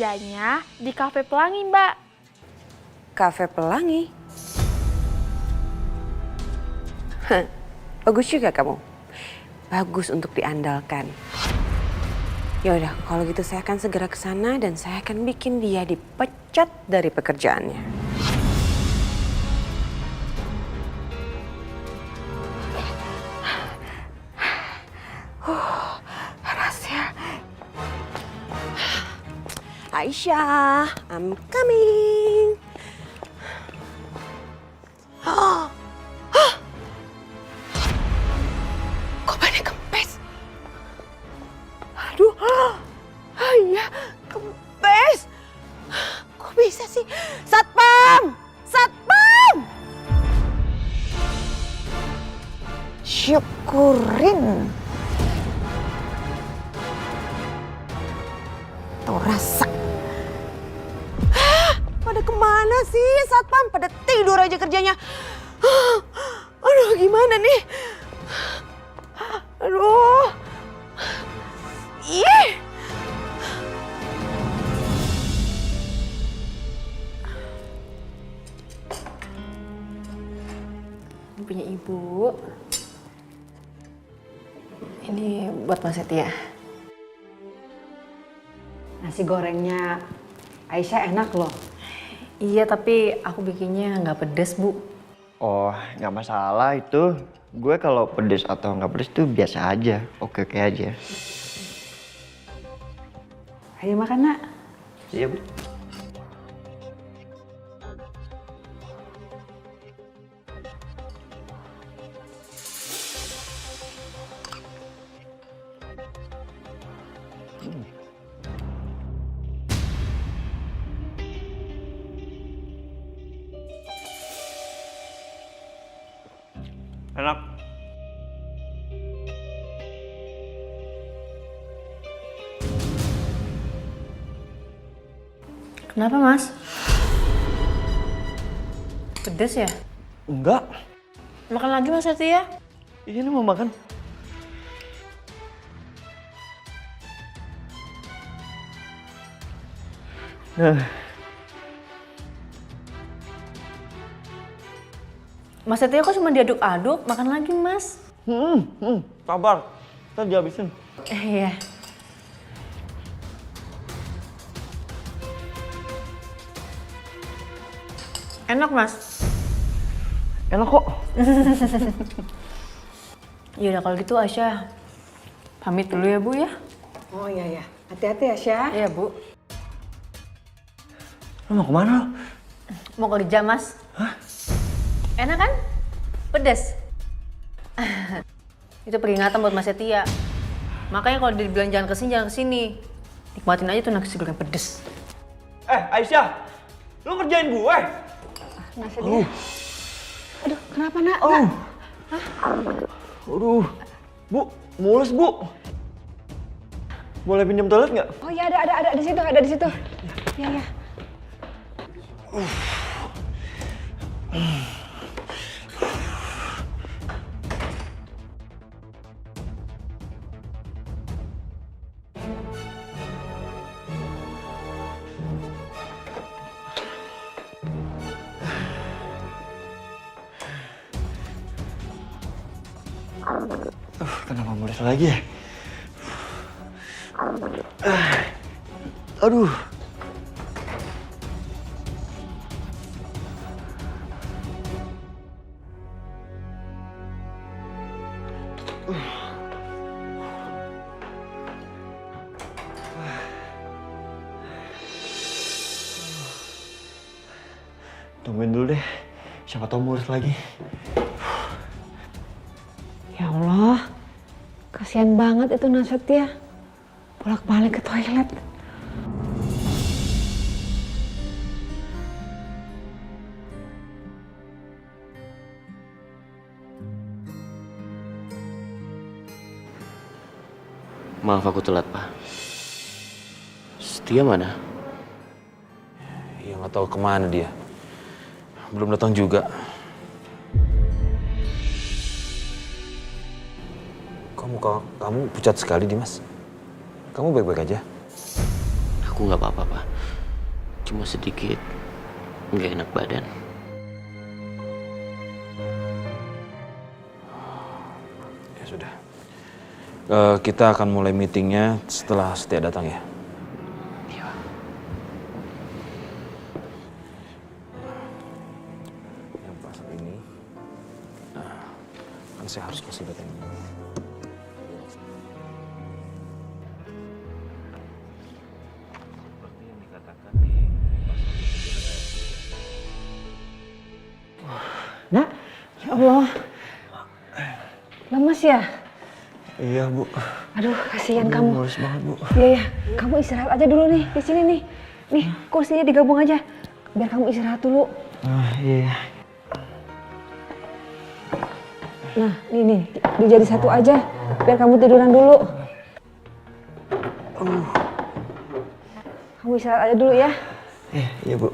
kerjanya di Kafe Pelangi, Mbak. Kafe Pelangi? Bagus juga kamu. Bagus untuk diandalkan. Ya udah, kalau gitu saya akan segera ke sana dan saya akan bikin dia dipecat dari pekerjaannya. Rahasia. Aisyah, I'm coming. Kok banyak kempes? Aduh, iya kempes. Kok bisa sih? Satpam! Satpam! Syukurin. Tuh rasa. Pada kemana sih Satpam? Pada tidur aja kerjanya. Aduh, gimana nih? Aduh. Ih. Ini punya ibu. Ini buat Mas Setia. Nasi gorengnya Aisyah enak loh. Iya, tapi aku bikinnya nggak pedes, Bu. Oh, nggak masalah itu. Gue kalau pedes atau nggak pedes tuh biasa aja. Oke-oke aja. Ayo makan, Nak. Iya, Bu. Enak. Kenapa, Mas? Pedes ya? Enggak. Makan lagi, Mas Setia? Iya, ini mau makan. Nah, Mas Setia kok cuma diaduk-aduk? Makan lagi, Mas. sabar. Ntar dihabisin. Iya. Enak, Mas. Enak kok. Yaudah kalau gitu Aisyah pamit dulu ya, Bu ya. Oh iya ya, hati-hati ya Syah. Iya, Bu. Lo mau kemana lo? Mau kerja, Mas. Hah? Enak kan? Pedes. Itu peringatan buat Mas Setia. Makanya kalau dibilang jangan kesini. Nikmatin aja tuh nasi goreng pedes. Aisyah, lo kerjain gue? Mas Setia. Aduh, kenapa, Nak? Aduh, Bu, mulus Bu. Boleh pinjam toilet nggak? Oh iya ada di situ, ada di situ. Iya ya. Kenapa mulus lagi ya? Aduh. Tungguin dulu deh, siapa tahu mulus lagi. Ya Allah, kasihan banget itu Setia. Bolak-balik ke toilet. Maaf aku telat, Pak. Setia mana? Ya nggak tahu kemana dia. Belum datang juga. Kamu pucat sekali, Dimas. Kamu baik-baik aja? Aku nggak apa-apa, Pak. Cuma sedikit nggak enak badan. Ya sudah. Kita akan mulai meetingnya setelah Setia datang ya. Iya. Yang pasal ini, kan saya harus kasih data ini. Nak, ya Allah. Lemes ya? Iya, Bu. Aduh, kasihan kamu. Mulus banget, Bu. Iya, ya. Kamu istirahat aja dulu nih, di sini nih. Nih, kursinya digabung aja. Biar kamu istirahat dulu. Iya. Nah, nih, dijadi satu aja. Biar kamu tiduran dulu. Kamu istirahat aja dulu ya. Iya, Bu.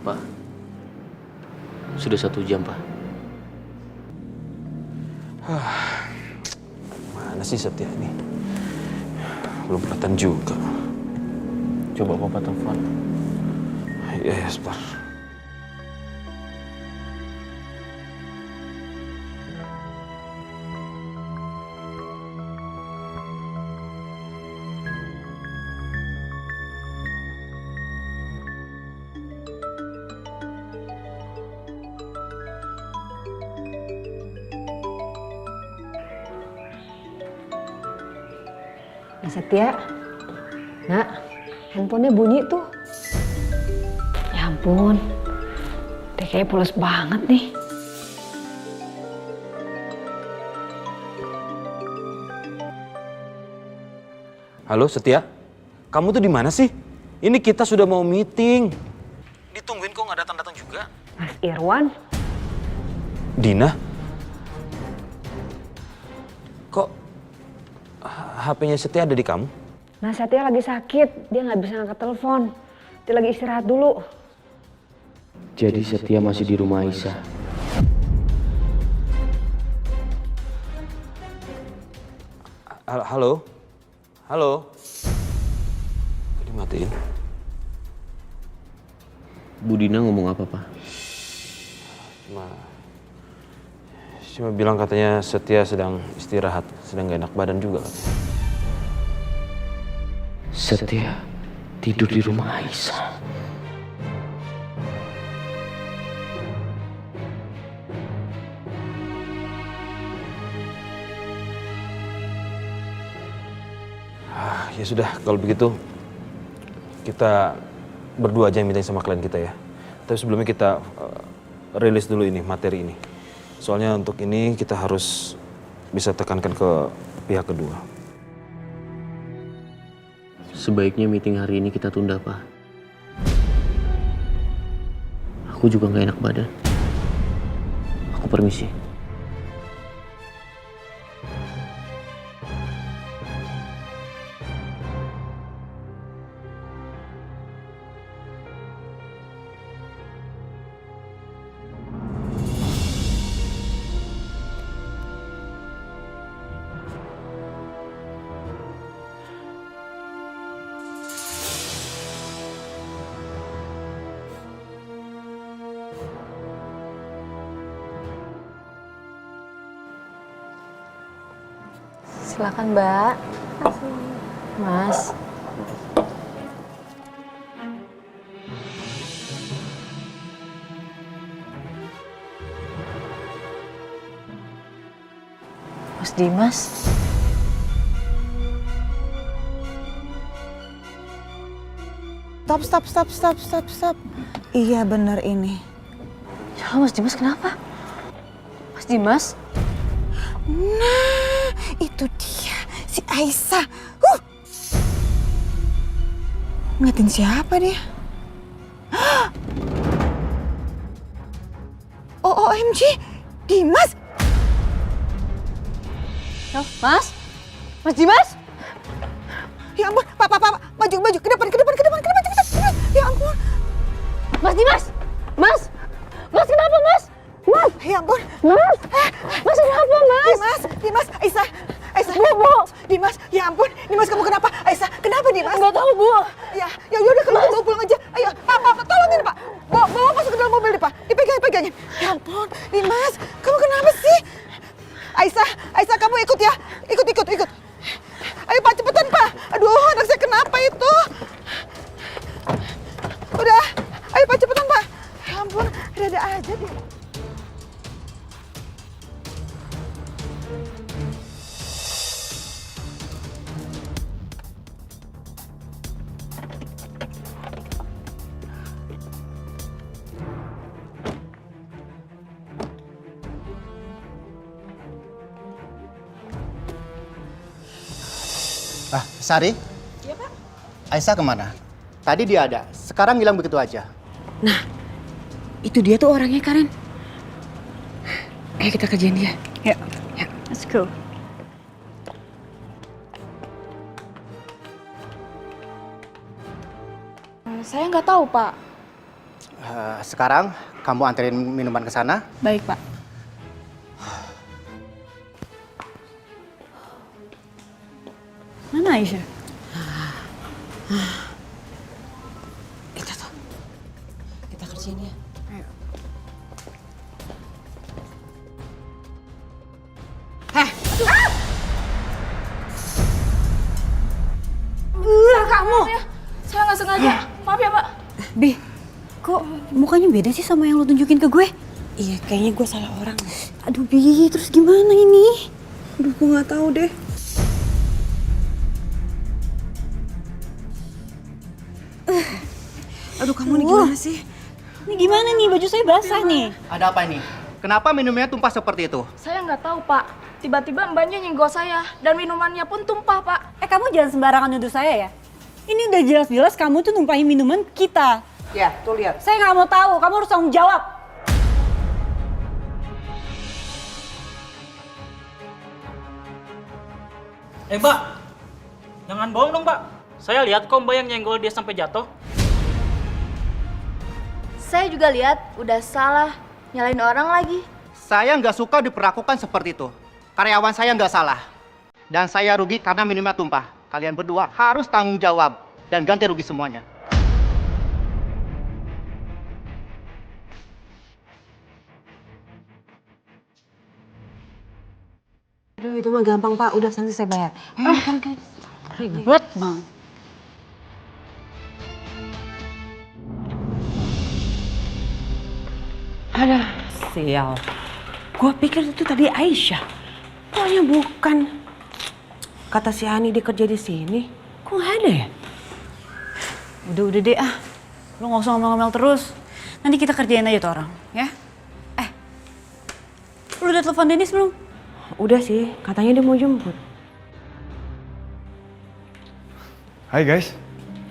Pak, sudah 1 jam, Pak. Mana sih Setia ini? Belum kelihatan juga. Coba Papa telepon. Iya, sebentar. Nah, Setia. Nak, handphonenya bunyi tuh. Ya ampun. Dia kayaknya polos banget nih. Halo Setia, kamu tuh di mana sih? Ini kita sudah mau meeting. Ditungguin kok nggak datang-datang juga. Mas Irwan, Dina? Kok HP-nya Setia ada di kamu? nah Setia lagi sakit. Dia nggak bisa ngangkat telepon. Dia lagi istirahat dulu. Jadi Setia masih di rumah Aisyah. Halo? Halo? Dimatiin. Bu Dina ngomong apa, Pak? Cuma bilang katanya Setia sedang istirahat, sedang gak enak badan juga katanya. Setia tidur di rumah Aisyah. Ya sudah, kalau begitu kita berdua aja yang minta sama klien kita ya. Tapi sebelumnya kita rilis dulu ini, materi ini. Soalnya untuk ini kita harus bisa tekankan ke pihak kedua. Sebaiknya meeting hari ini kita tunda, Pak. Aku juga gak enak badan. Aku permisi. Silakan, Mbak. Mas. Mas Dimas. Stop. Iya bener ini. Ya Allah, Mas Dimas kenapa? Mas Dimas? Nah, itu dia si Aisyah. Ngeliatin siapa dia? Oh, OMG, Dimas. Mas? Mas Dimas? Ya ampun, Pak, maju, ke depan, cepat. Ya ampun. Mas Dimas? Mas? Mas kenapa mas? Mas? Ya ampun. Mas? Mas kenapa mas? Dimas, Aisyah. Bu. Dimas, ya ampun. Dimas, kamu kenapa? Aisyah, kenapa Dimas? Nggak tahu bu. Ya udah kalau bawa pulang aja. Ayo, Pak, tolongin Pak. Bawa masuk ke dalam mobil deh Pak. Dipegangin. Ya ampun, Dimas, kamu kenapa sih? Aisyah, kamu ikut ya. Ikut. Ayo Pak, cepetan Pak. Aduh, anak saya kenapa itu? Udah, ayo Pak, cepetan Pak. Ya ampun, ada aja deh. Sari? Iya, Pak. Aisyah kemana? Tadi dia ada, sekarang hilang begitu aja. Nah, itu dia tuh orangnya Karen. Ayo kita kerjain dia. Ya, let's go. Saya nggak tahu, Pak. Sekarang kamu anterin minuman ke sana. Baik, Pak. Mana Aisyah? Itu tuh. Kita kerjain dia. Kamu? Saya nggak sengaja. Maaf ya, Pak. Bi, kok mukanya beda sih sama yang lo tunjukin ke gue? Iya, kayaknya gue salah orang. Aduh Bi, terus gimana ini? Aduh, gue nggak tahu deh. Aduh, kamu nih gimana sih? Ini gimana nih, baju saya basah nih. Ada apa ini? Kenapa minumnya tumpah seperti itu? Saya nggak tahu, Pak. Tiba-tiba mbaknya nyenggol saya dan minumannya pun tumpah, Pak. Kamu jangan sembarangan nuduh saya ya. Ini udah jelas-jelas kamu tuh numpahin minuman kita. Ya, tuh lihat. Saya nggak mau tahu, kamu harus tanggung jawab. Mbak, jangan bohong dong, Mbak. Saya lihat kok Mbak yang nyenggol dia sampai jatuh. Saya juga lihat udah salah nyalain orang lagi. Saya nggak suka diperlakukan seperti itu. Karyawan saya nggak salah. Dan saya rugi karena minumnya tumpah. Kalian berdua harus tanggung jawab dan ganti rugi semuanya. Aduh, itu mah gampang Pak. Udah nanti saya bayar. Kan. Ribet banget. Ada sial. Gua pikir itu tadi Aisyah. Pokoknya bukan. Kata si Ani dia kerja di sini. Kok nggak ada ya? Udah deh ah. Lo nggak usah ngomel-ngomel terus. Nanti kita kerjain aja tuh orang, ya? Lu udah telepon Dennis belum? Udah sih, katanya dia mau jemput. Hai guys.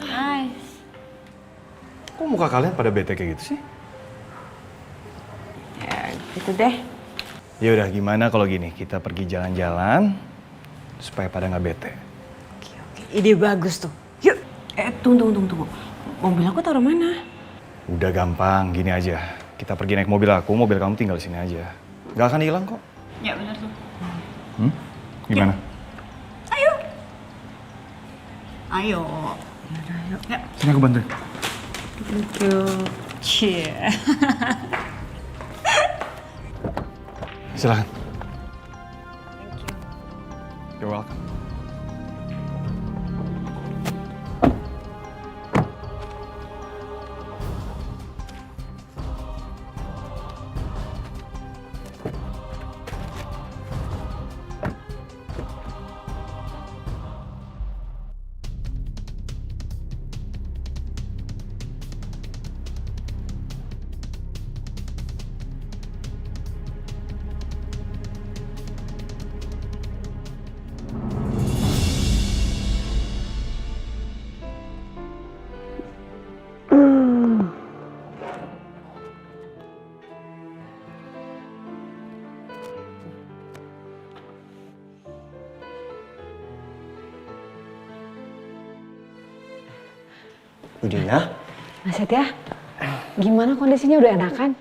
Hai. Kok muka kalian pada bete kayak gitu sih? Ya gitu deh. Ya udah, gimana kalau gini, kita pergi jalan-jalan supaya pada nggak bete. Oke. Ide bagus tuh. Yuk. Tunggu. Mobil aku taruh mana? Udah gampang, gini aja. Kita pergi naik mobil aku, mobil kamu tinggal di sini aja. Gak akan hilang kok. Ya benar tuh. Gimana? Ayo. Ayo. Ya. Sini aku bantuin. Thank you. Cie. Silakan. You're welcome. Budina? Mas Setia, gimana kondisinya, udah enakan?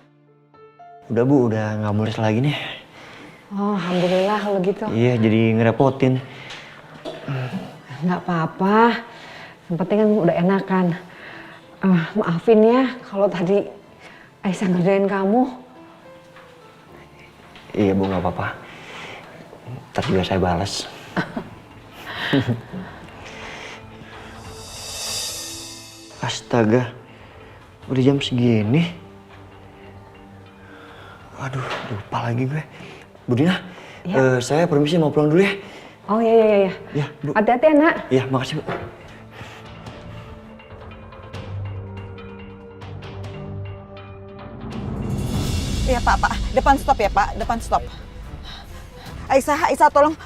Udah Bu, udah nggak mulus lagi nih. Oh, alhamdulillah kalau gitu. Iya, jadi ngerepotin. Nggak apa-apa, yang penting kan udah enakan. Maafin ya kalau tadi Aisyah ngerjain kamu. Iya Bu, nggak apa-apa. Ntar juga saya balas. Astaga, udah jam segini. Aduh, lupa lagi gue. Budina, Ya. saya permisi mau pulang dulu ya. Oh iya. Ya, Bu. Hati-hati ya, Nak. Iya, makasih Bu. Iya Pak, depan stop ya Pak, depan stop. Aisyah, tolong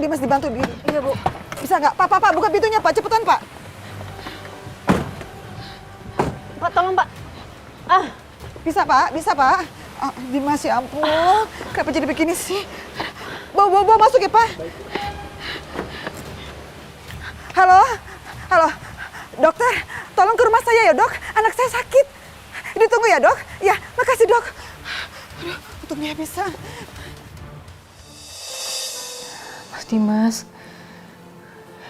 Dimas dibantu. Iya Bu. Bisa nggak? Pak, buka pintunya Pak, cepetan Pak. Pak, tolong Pak. Bisa Pak. Dimas, ya ampun, kenapa jadi begini sih? Bawa masuk ya Pak. Halo, dokter, tolong ke rumah saya ya Dok, anak saya sakit. Ditunggu ya Dok. Ya, makasih Dok. Aduh, untungnya bisa. Mas Dimas.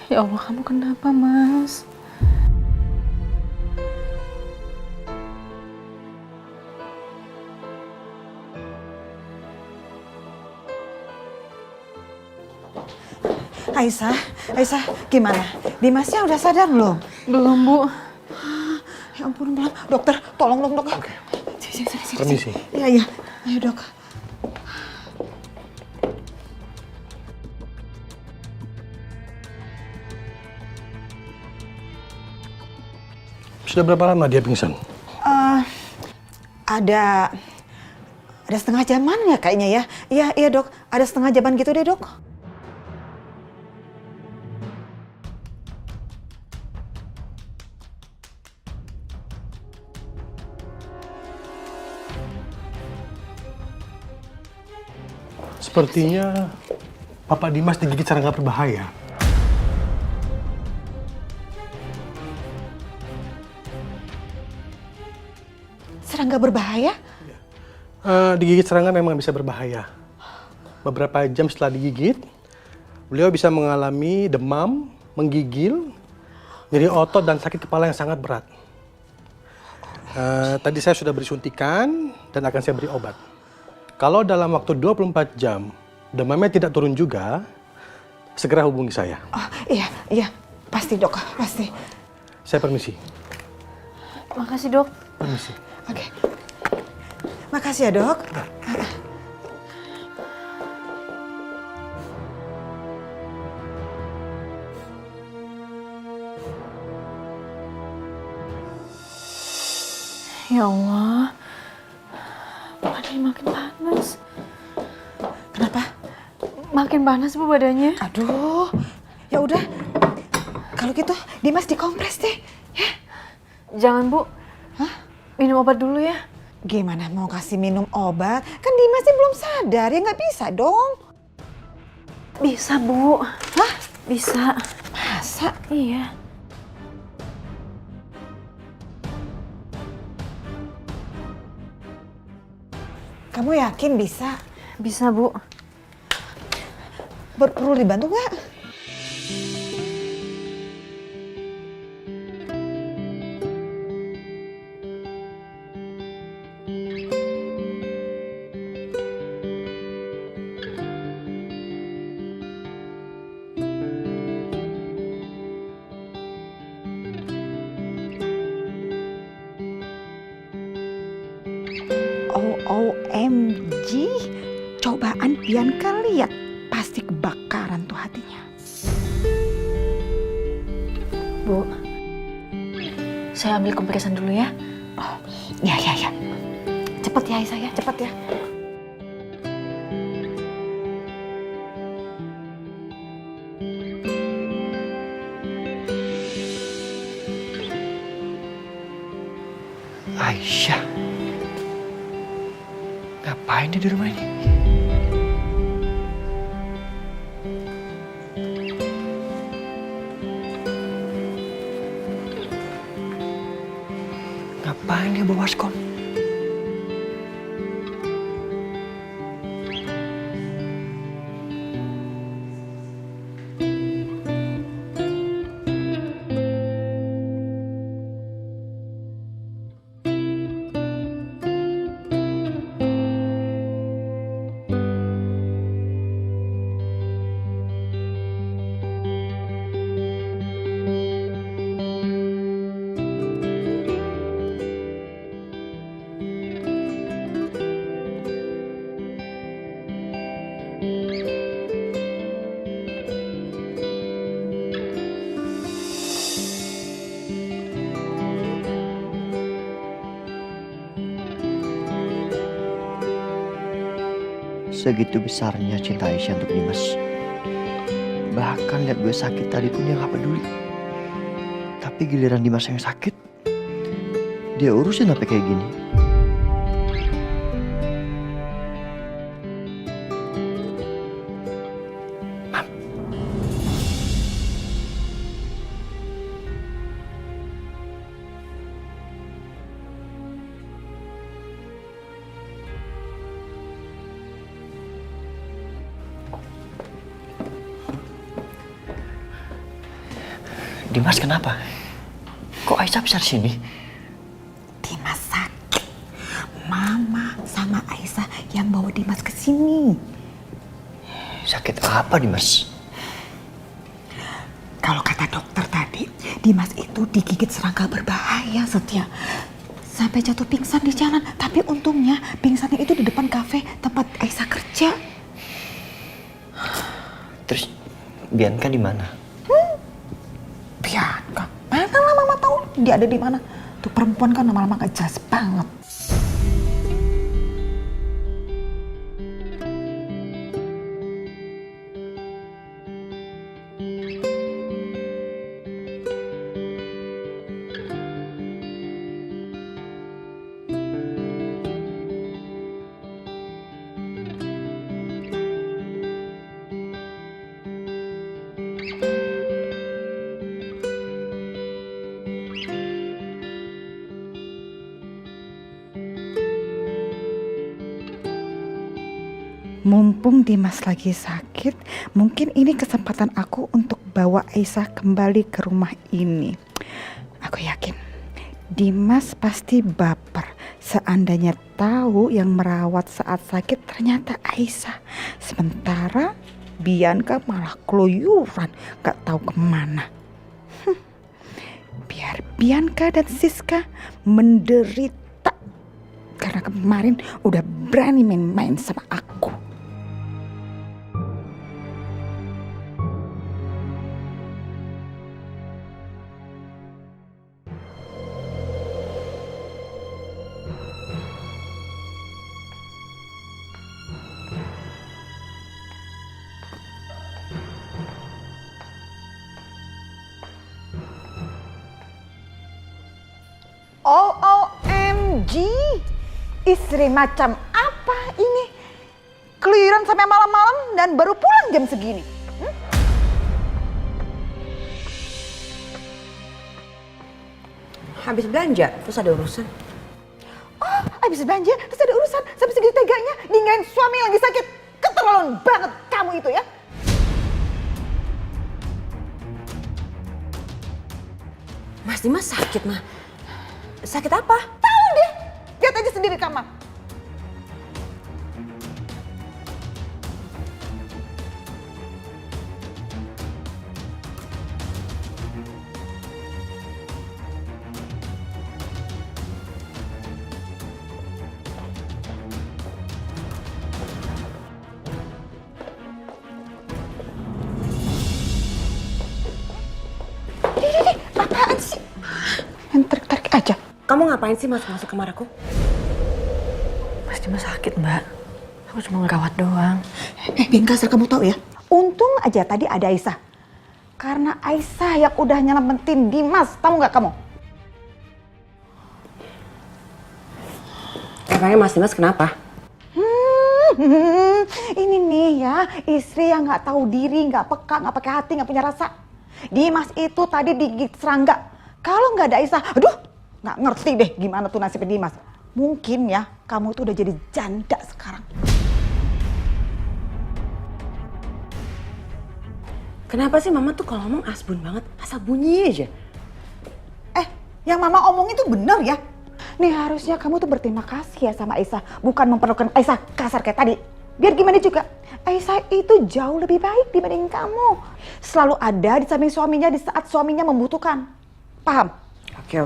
Ya Allah, kamu kenapa, Mas? Aisyah, gimana? Dimasnya udah sadar belum? Belum, Bu. Ya ampun, belum. Dokter, tolong dong, Dok. Oke. Sini. Permisi. Iya. Ayo, Dok. Sudah berapa lama dia pingsan? Ada setengah jaman ya kayaknya ya. Iya, Dok. Ada setengah jaman gitu deh, Dok. Sepertinya Bapak Dimas digigit serangga berbahaya. Serangga berbahaya? Digigit serangga memang bisa berbahaya. Beberapa jam setelah digigit, beliau bisa mengalami demam, menggigil, nyeri otot dan sakit kepala yang sangat berat. Tadi saya sudah beri suntikan dan akan saya beri obat. Kalau dalam waktu 24 jam demamnya tidak turun juga, segera hubungi saya. Oh, iya. Pasti, Dok. Pasti. Saya permisi. Makasih, Dok. Permisi. Oke. Makasih ya, Dok. Ya Allah. Badannya makin panas. Kenapa? Makin panas, Bu, badannya. Aduh. Ya udah. Kalau gitu, Dimas dikompres deh. Ya. Jangan, Bu. Minum obat dulu ya. Gimana mau kasih minum obat? Kan Dimasnya belum sadar, ya nggak bisa dong. Bisa, Bu. Hah? Bisa. Masa? Iya. Kamu yakin bisa? Bisa, Bu. Perlu dibantu nggak? OMG, cobaan Bianca lihat, pasti kebakaran tuh hatinya. Bu, saya ambil kompresan dulu ya. Oh, ya. Cepet ya Aisyah ya, cepet ya. Aisyah. Ngapain dia di rumah ini? Ngapain dia bawa waskon? Segitu besarnya cinta Aisyah untuk Dimas. Bahkan lihat gue sakit tadi pun dia gak peduli. Tapi giliran Dimas yang sakit, dia urusin apa kayak gini. Dimas kenapa? Kok Aisyah bisa di sini? Dimas sakit. Mama sama Aisyah yang bawa Dimas ke sini. Sakit apa Dimas? Kalau kata dokter tadi, Dimas itu digigit serangga berbahaya, Setia. Sampai jatuh pingsan di jalan. Tapi untungnya pingsannya itu di depan kafe tempat Aisyah kerja. Terus Bianca di mana? Bianca, mana lah mama tahu dia ada di mana. Tuh perempuan kan lama-lama gak jelas banget. Mumpung Dimas lagi sakit, mungkin ini kesempatan aku untuk bawa Aisyah kembali ke rumah ini. Aku yakin Dimas pasti baper seandainya tahu yang merawat saat sakit ternyata Aisyah. Sementara Bianca malah keluyuran gak tahu kemana. Biar Bianca dan Siska menderita karena kemarin udah berani main-main sama aku. OMG, istri macam apa ini? Keluyuran sampai malam-malam dan baru pulang jam segini. Habis belanja, terus ada urusan. Oh, habis belanja, terus ada urusan. Sampai segitu teganya, ninggalin suami lagi sakit. Keterlaluan banget kamu itu ya. Mas Dimas sakit, Ma. Sakit apa? Tahu deh, lihat aja sendiri kamar. Apaan sih? Yang tarik-tarik aja. Kamu ngapain sih masuk kamar aku? Mas Dimas sakit, Mbak. Aku cuma ngerawat doang. Bianca, asal kamu tahu ya. Untung aja tadi ada Aisyah. Karena Aisyah yang udah nyelamatin Dimas. Tahu nggak kamu? Emangnya Mas Dimas kenapa? Ini nih ya, istri yang nggak tahu diri, nggak peka, nggak pakai hati, nggak punya rasa. Dimas itu tadi digigit serangga. Kalau nggak ada Aisyah, aduh, Nggak ngerti deh gimana tuh nasibnya Dimas. Mungkin ya kamu tuh udah jadi janda sekarang. Kenapa sih mama tuh kalau ngomong asbun banget, asal bunyi aja? Yang mama omong itu bener ya. Nih harusnya kamu tuh berterima kasih ya sama Aisyah, bukan memperlakukan Aisyah kasar kayak tadi. Biar gimana juga, Aisyah itu jauh lebih baik dibanding kamu. Selalu ada di samping suaminya di saat suaminya membutuhkan. Paham? Oke.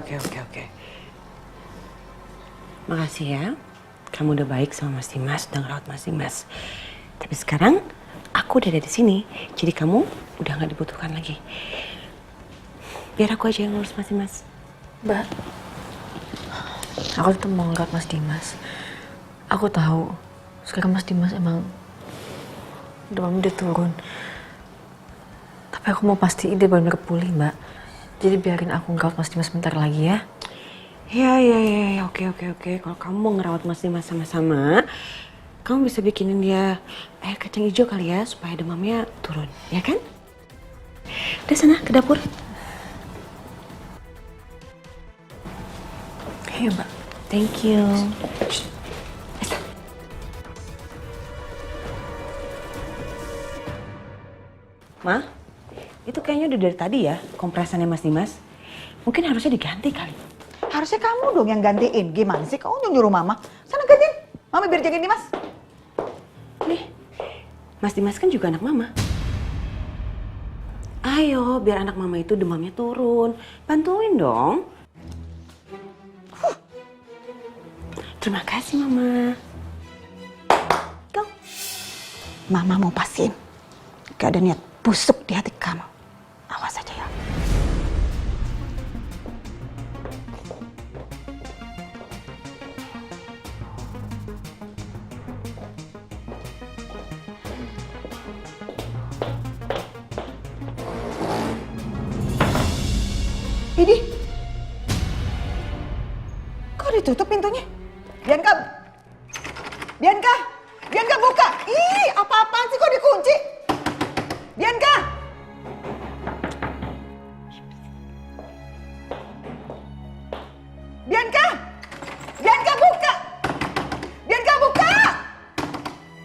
Makasih ya, kamu udah baik sama Mas Dimas, udah ngerawat Mas Dimas. Tapi sekarang aku udah ada di sini, jadi kamu udah nggak dibutuhkan lagi. Biar aku aja yang ngurus Mas Dimas. Mbak, aku tetap mau ngerawat Mas Dimas. Aku tahu sekarang Mas Dimas emang demamnya udah turun. Tapi aku mau pastiin dia benar-benar pulih, Mbak. Jadi biarin aku ngerawat Mas Dimas sebentar lagi ya. Ya, oke. Kalau kamu mau ngerawat Mas Dimas sama-sama, kamu bisa bikinin dia air kacang hijau kali ya, supaya demamnya turun, ya kan? Udah sana, ke dapur. Iya, Mbak. Thank you. Ma, itu kayaknya udah dari tadi ya kompresannya Mas Dimas. Mungkin harusnya diganti kali. Harusnya kamu dong yang gantiin. Gimana sih kamu nyuruh mama? Sana gantiin. Mama biar jagain Dimas. Nih, Mas Dimas kan juga anak mama. Ayo, biar anak mama itu demamnya turun. Bantuin dong. Terima kasih, Mama. Go. Mama mau pastiin. Gak ada niat busuk di hati kamu. Awas aja ya. Ini, kok ditutup pintunya? Bianca buka. Ih, apa-apaan sih kok dikunci? Bianca! Bianca buka!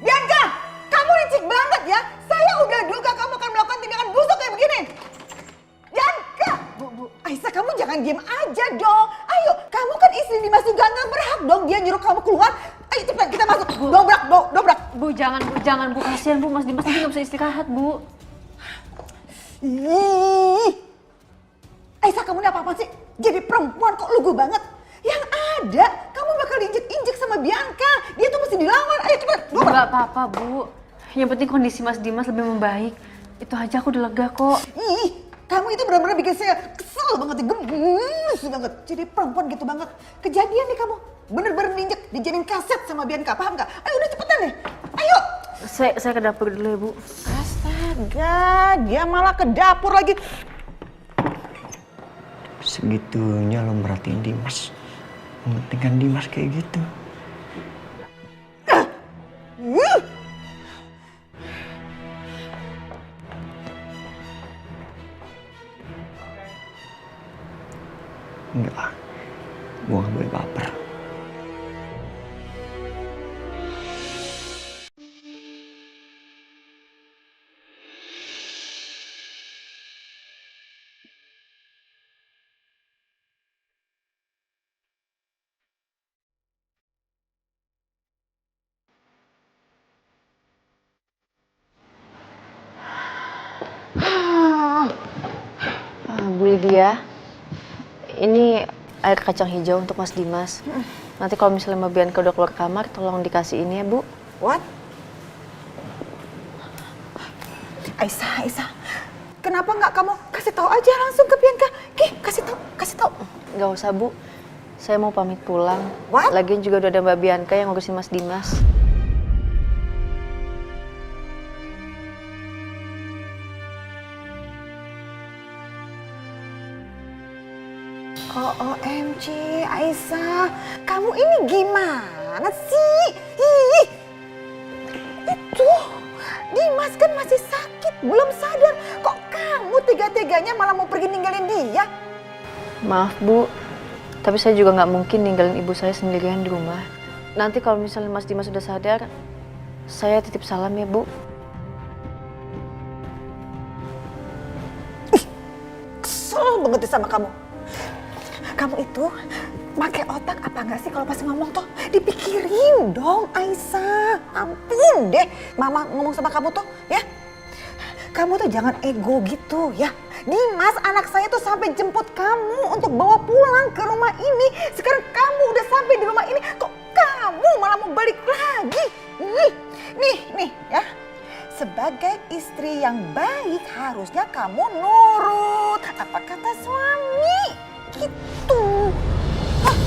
Bianca, kamu licik banget ya. Saya udah duga kamu akan melakukan tindakan busuk kayak begini. Bianca! Bu, Aisyah kamu jangan diem aja dong. Ayo, kamu kan istri Dimas juga nggak berhak dong dia nyuruh kamu keluar. Ayo cepat kita masuk. Dobrak. Bu, jangan Bu. Kasihan Bu, Mas Dimas nanti nggak bisa istirahat, Bu. Ih, Aisyah kamu ini apa-apa sih? Jadi perempuan kok lugu banget. Yang ada, kamu bakal diinjek-injek sama Bianca. Dia tuh mesti dilawan. Ayo cepat, dobrak. Nggak apa-apa, Bu. Yang penting kondisi Mas Dimas lebih membaik. Itu aja aku udah lega kok. Ih, kamu itu benar-benar bikin saya kesel banget, gemes banget. Jadi perempuan gitu banget. Kejadian nih kamu, bener-bener diinjek, dijadiin kaset sama Bianca, paham nggak? Ayo udah cepetan deh, ayo. Saya ke dapur dulu ya, Bu. Astaga, dia malah ke dapur lagi. Segitunya lo merhatiin Dimas. Mementingkan Dimas kayak gitu. Enggak, gua gak boleh baper. Bu Lydia, ini air kacang hijau untuk Mas Dimas. Nanti kalau misalnya Mbak Bianca udah keluar kamar, tolong dikasih ini ya, Bu. What? Aisyah, kenapa nggak kamu kasih tahu aja langsung ke Bianca? Kasih tahu. Nggak usah, Bu. Saya mau pamit pulang. What? Lagian juga udah ada Mbak Bianca yang ngurusin Mas Dimas. OMG, Aisyah, kamu ini gimana sih? Ih, itu Dimas kan masih sakit, belum sadar. Kok kamu tega-teganya malah mau pergi ninggalin dia? Maaf, Bu. Tapi saya juga nggak mungkin ninggalin ibu saya sendirian di rumah. Nanti kalau misalnya Mas Dimas sudah sadar, saya titip salam ya, Bu. Kesel banget deh sama kamu. Kamu itu pakai otak apa nggak sih kalau pas ngomong tuh? Dipikirin dong, Aisyah. Ampun deh, Mama ngomong sama kamu tuh, ya. Kamu tuh jangan ego gitu, ya. Dimas, anak saya tuh sampai jemput kamu untuk bawa pulang ke rumah ini. Sekarang kamu udah sampai di rumah ini, kok kamu malah mau balik lagi? Nih, ya. Sebagai istri yang baik harusnya kamu nurut apa kata suami, gitu. Hah.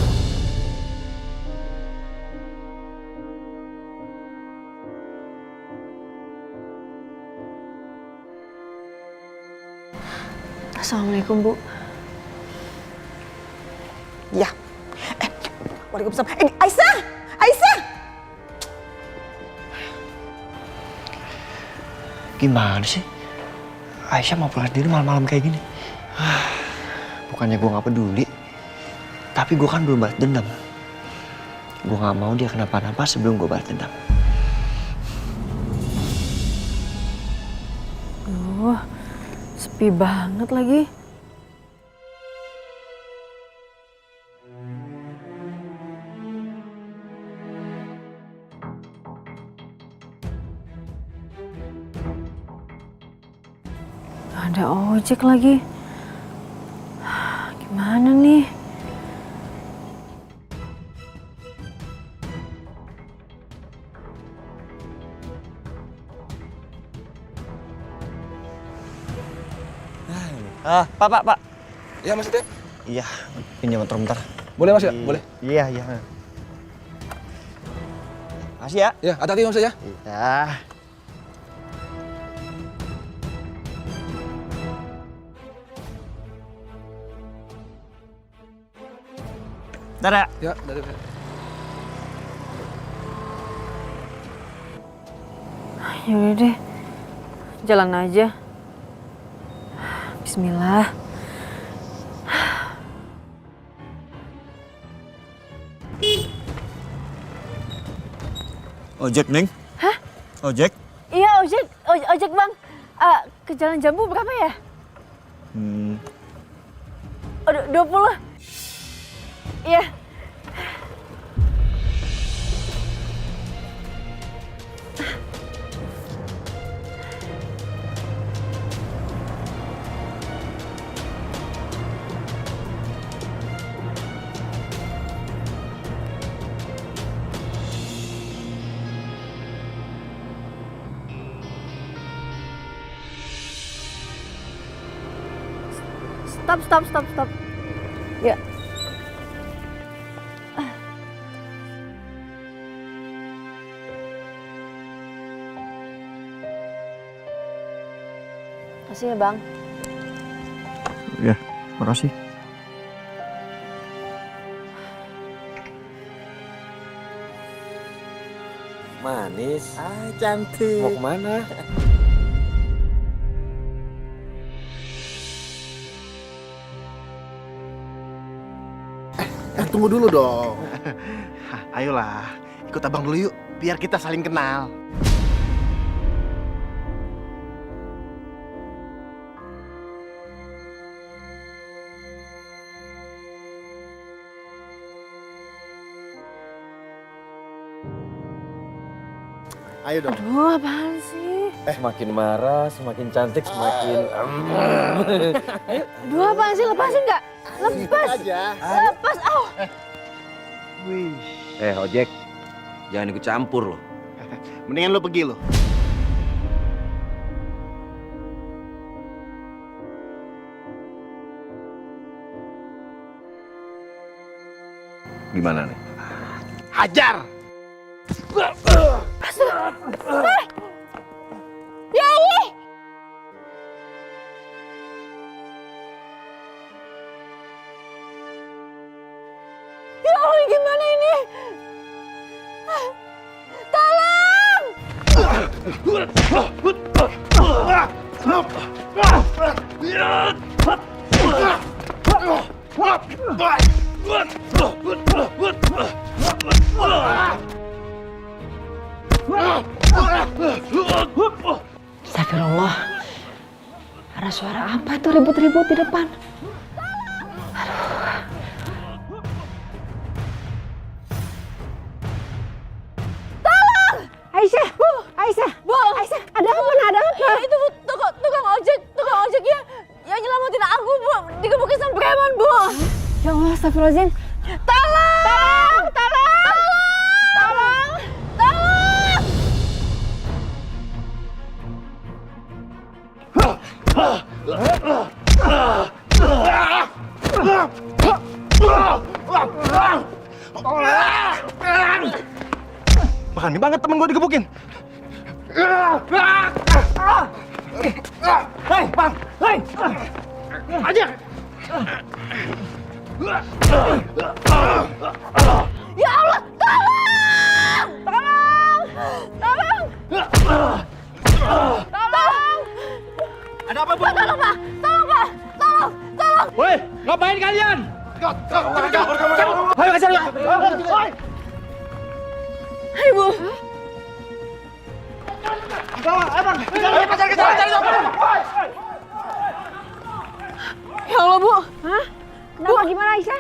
Assalamualaikum, Bu. Ya. Waalaikumsalam. Aisyah! Aisyah! Gimana sih? Aisyah mau pulang sendiri malam-malam kayak gini. Bukannya gue gak peduli, tapi gue kan belum balas dendam. Gue gak mau dia kenapa-napa sebelum gue balas dendam. Sepi banget lagi. Ada ojek lagi. Gimana nih? Pak. Iya, Mas Teh. Iya, pinjam motor bentar. Boleh, Mas ya? Boleh. Iya. Makasih ya. Ya, hati-hati Mas ya. Iya. Dadah. Ya, dadah. Yaudah deh, jalan aja. Bismillah. Ojek, Neng? Hah? Ojek? Iya, ojek Bang. Ke Jalan Jambu berapa ya? 20. Iya. Stop. Ya. Makasih ya, Bang. Ya, makasih. Manis. Cantik. Mau kemana? Tunggu dulu dong. Ayolah, ikut abang dulu yuk, biar kita saling kenal. Ayo dong. Aduh, apaan sih? Semakin marah, semakin cantik, semakin... Aduh, apaan sih? Lepasin nggak? Lepas! Lepas, Ojek, jangan ikut campur loh. Mendingan lo pergi lo. Gimana nih? Hajar! Ya Allah! Ya Allah, gimana ini? Tolong! Astagfirullah. Ada suara apa tuh ribut-ribut di depan? Aisyah, Bu, Aisyah, Bu, Aisyah, ada apa? Ada apa? Itu Bu, tukang ojek ya, yang nyelamatin aku Bu, digebukin sama preman Bu. Ya Allah, astagfirullahaladzim. Tolong! Tolong! Tolong! Tolong! Berani banget temen gue digebukin. Hei, Bang! Hei! Aja! Ya Allah, tolong! Tolong! Tolong! Tolong! Ada apa, Bu? Tolong, Pak! Tolong, Pak! Tolong! Tolong! Woi, ngapain kalian? Ayo kasih lihat. Hai, Bu. Ya Allah, Bu. Hah? Kenapa? Gimana, Aisyah?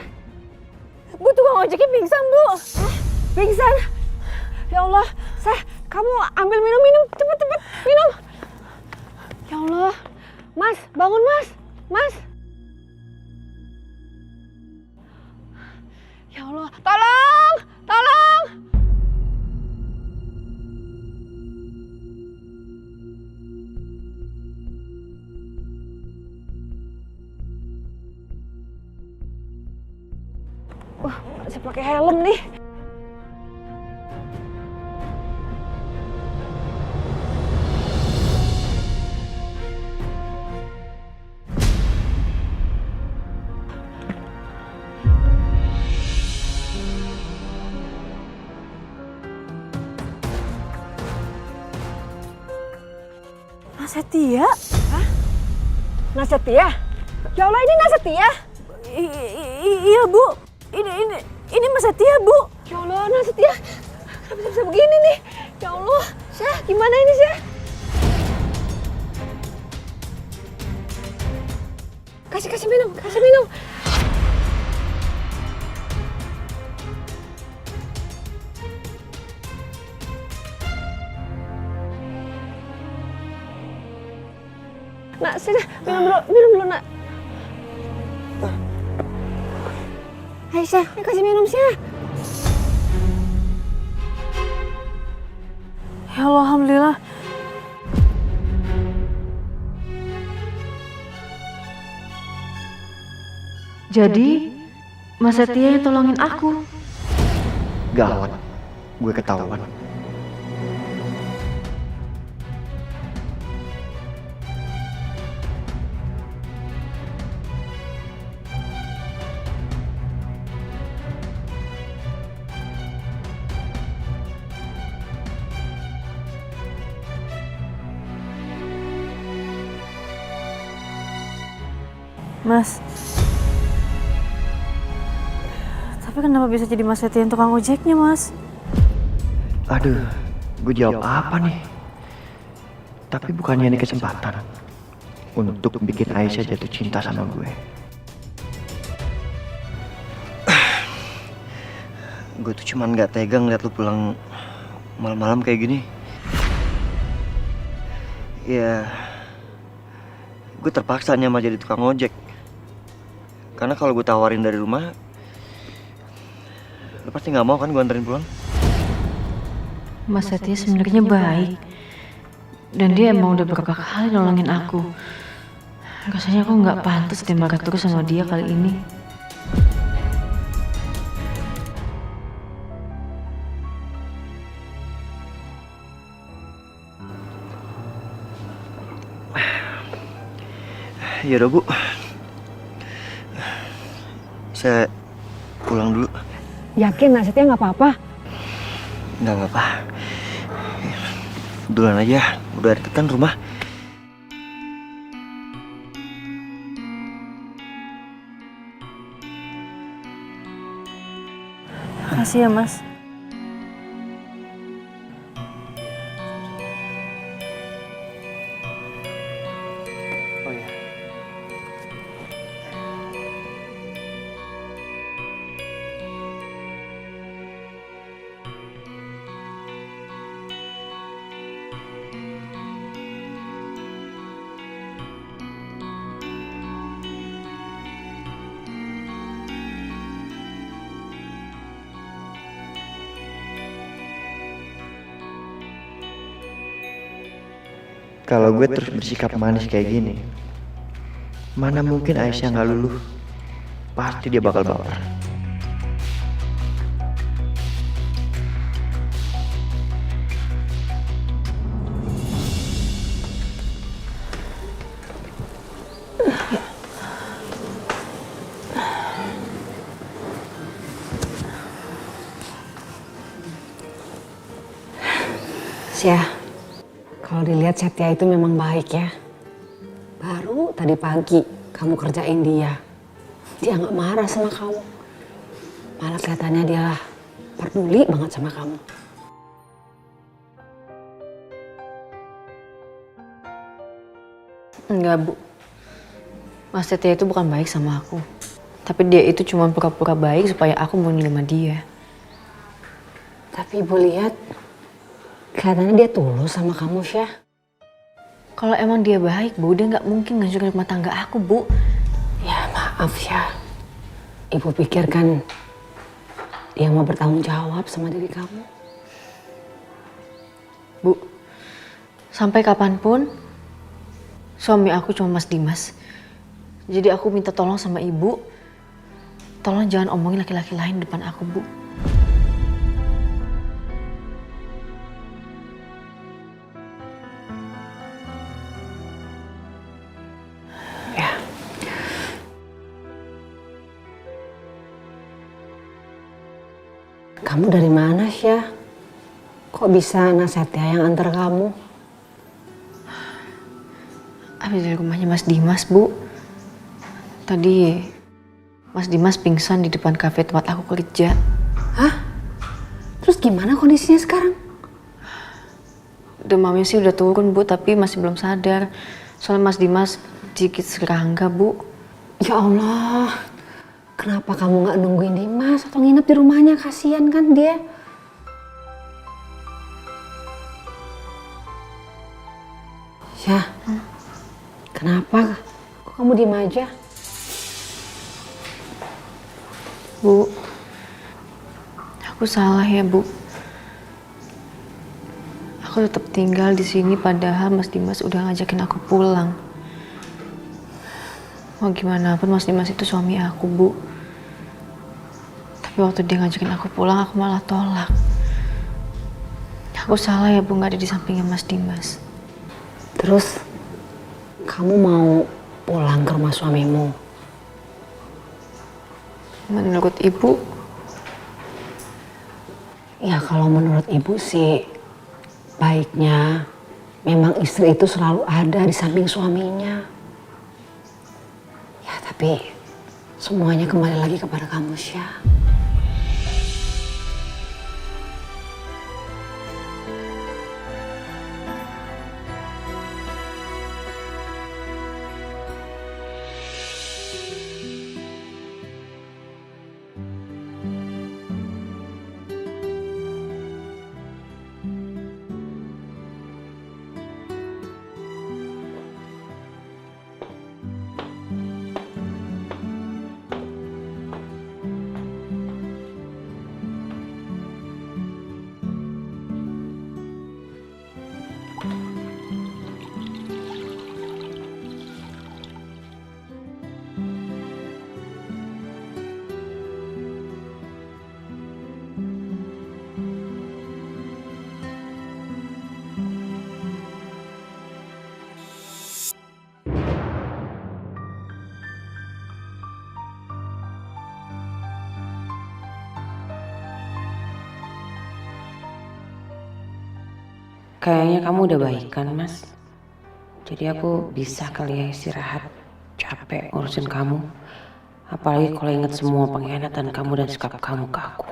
Bu, tukang ojeknya pingsan, Bu. Pingsan? Ya Allah, kamu ambil minum, cepet, minum. Ya Allah, Mas, bangun Mas, Mas. Ya Allah, tolong, tolong. Masih pakai helm nih. Nasetia? Hah? Nasetia? Ya Allah, ini Nasetia? Iya, Bu. Ini Mas Setia, Bu. Ya Allah, Nasetia. Kenapa bisa begini nih? Ya Allah, Syah, gimana ini, Syah? Kasih minum, kasih minum. Nak, sudah, minum dulu, Nak. Aisyah, kasih minum, Syah. Ya Allah, alhamdulillah. Jadi, Mas Setia yang tolongin aku. Gawat, gue ketahuan. Mas. Tapi kenapa bisa jadi Mas Setia yang tukang ojeknya, Mas? Aduh, gue jawab apa nih? Tapi bukannya ini kesempatan untuk bikin Aisyah jatuh cinta sama gue. Gue tuh cuman gak tega ngeliat lu pulang malam-malam kayak gini. Ya, gue terpaksa nyamar jadi tukang ojek. Karena kalau gue tawarin dari rumah, lu pasti gak mau kan gue anterin pulang? Mas Setia sebenarnya baik. Dan dia emang udah beberapa kali nolongin aku. Rasanya aku nggak pantas deh marah terus sama dia kali ini. Yaudah, Bu. Saya pulang dulu. Yakin Nasetia nggak apa-apa? Nggak apa-apa. Duluan aja, udah deket kan rumah. Makasih ya, Mas. Oh ya. Kalau gue terus bersikap manis kayak gini, mana mungkin Aisyah nggak luluh? Pasti dia bakal baper. Syah, kalau dilihat Setia itu memang baik ya. Baru tadi pagi kamu kerjain dia. Dia nggak marah sama kamu. Malah kelihatannya dia peduli banget sama kamu. Enggak, Bu. Mas Setia itu bukan baik sama aku. Tapi dia itu cuma pura-pura baik supaya aku mau nerima dia. Tapi Ibu lihat, kelihatannya dia tulus sama kamu, Syah. Kalau emang dia baik, Bu, dia nggak mungkin ngancurin rumah tangga aku, Bu. Ya maaf ya, Ibu pikirkan dia mau bertanggung jawab sama diri kamu. Bu, sampai kapanpun suami aku cuma Mas Dimas. Jadi aku minta tolong sama Ibu, tolong jangan omongin laki-laki lain depan aku, Bu. Kamu dari mana, Syah? Kok bisa Setia yang antar kamu? Habis dari rumahnya Mas Dimas, Bu. Tadi Mas Dimas pingsan di depan kafe tempat aku kerja. Hah? Terus gimana kondisinya sekarang? Demamnya sih udah turun, Bu, tapi masih belum sadar. Soalnya Mas Dimas sedikit serangga, Bu. Ya Allah, kenapa kamu nggak nungguin Dimas atau nginep di rumahnya? Kasihan kan dia. Syah, kenapa? Kok kamu diem aja? Bu, aku salah ya, Bu. Aku tetap tinggal di sini padahal Mas Dimas udah ngajakin aku pulang. Mau gimana pun Mas Dimas itu suami aku, Bu. Tapi waktu dia ngajakin aku pulang, aku malah tolak. Aku salah ya, Bu, nggak ada di sampingnya Mas Dimas. Terus, kamu mau pulang ke rumah suamimu? Menurut Ibu? Ya kalau menurut Ibu sih, baiknya memang istri itu selalu ada di samping suaminya. Ya tapi semuanya kembali lagi kepada kamu, Syah. Kayaknya kamu udah baik kan, Mas? Jadi aku bisa kali ya istirahat. Capek ngurusin kamu. Apalagi kalau inget semua pengkhianatan kamu dan sikap kamu ke aku.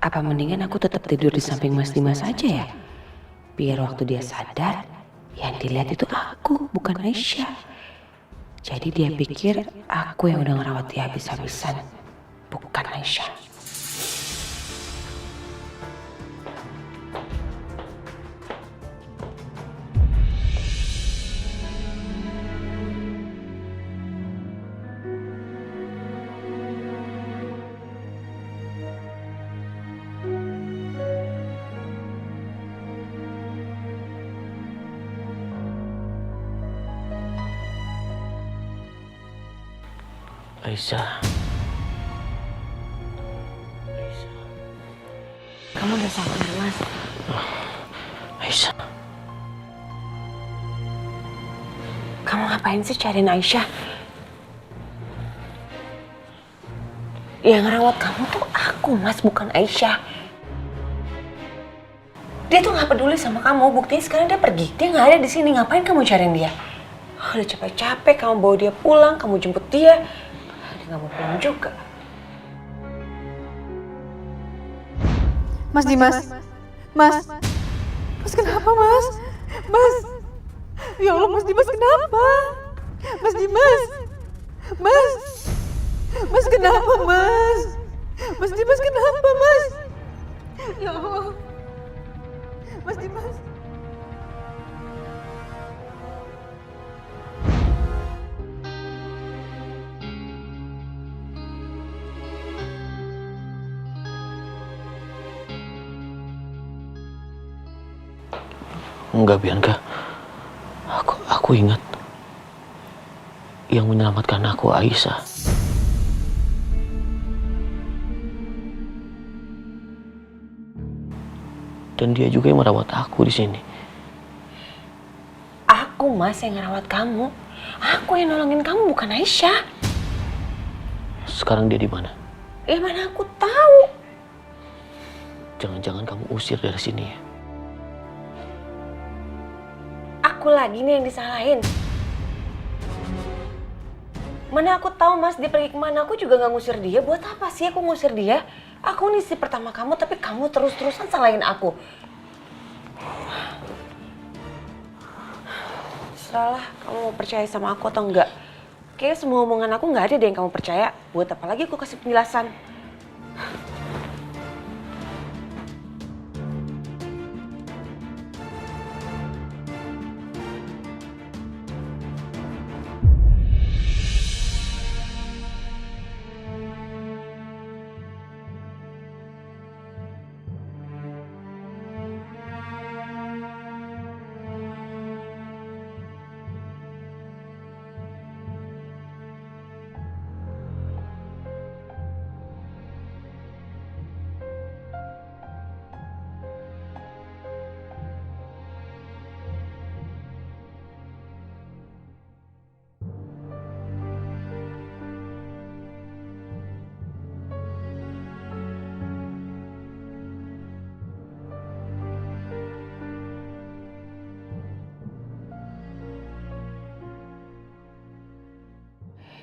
Apa mendingan aku tetap tidur di samping Mas Dimas aja ya? Biar waktu dia sadar, yang dilihat itu aku, bukan Aisyah. Jadi dia pikir aku yang udah ngerawat dia habis-habisan, bukan Aisyah. Aisyah. Kamu udah sadar, Mas? Aisyah. Kamu ngapain sih cariin Aisyah? Yang ngerawat kamu tuh aku, Mas, bukan Aisyah. Dia tuh nggak peduli sama kamu. Buktinya sekarang dia pergi. Dia nggak ada di sini. Ngapain kamu cariin dia? Udah capek-capek kamu bawa dia pulang, kamu jemput dia. Dia nggak mau pulang juga. Mas Dimas. Mas. Mas kenapa, Mas? Mas. Ya Allah, Mas Dimas kenapa? Mas Dimas. Mas. Mas kenapa, Mas? Mas Dimas kenapa, Mas? Ya Allah. Mas Dimas. Enggak, Bianca. Aku ingat. Yang menyelamatkan aku Aisyah. Dan dia juga yang merawat aku di sini. Aku, Mas, yang ngerawat kamu. Aku yang nolongin kamu, bukan Aisyah. Sekarang dia di mana? Mana aku tahu. Jangan-jangan kamu usir dari sini ya? Aku lagi nih yang disalahin. Mana aku tahu, Mas, dia pergi kemana. Aku juga nggak ngusir dia. Buat apa sih aku ngusir dia? Aku nih istri pertama kamu, tapi kamu terus-terusan salahin aku. Salah, kamu mau percaya sama aku atau enggak? Kayaknya semua omongan aku nggak ada deh yang kamu percaya. Buat apa lagi aku kasih penjelasan?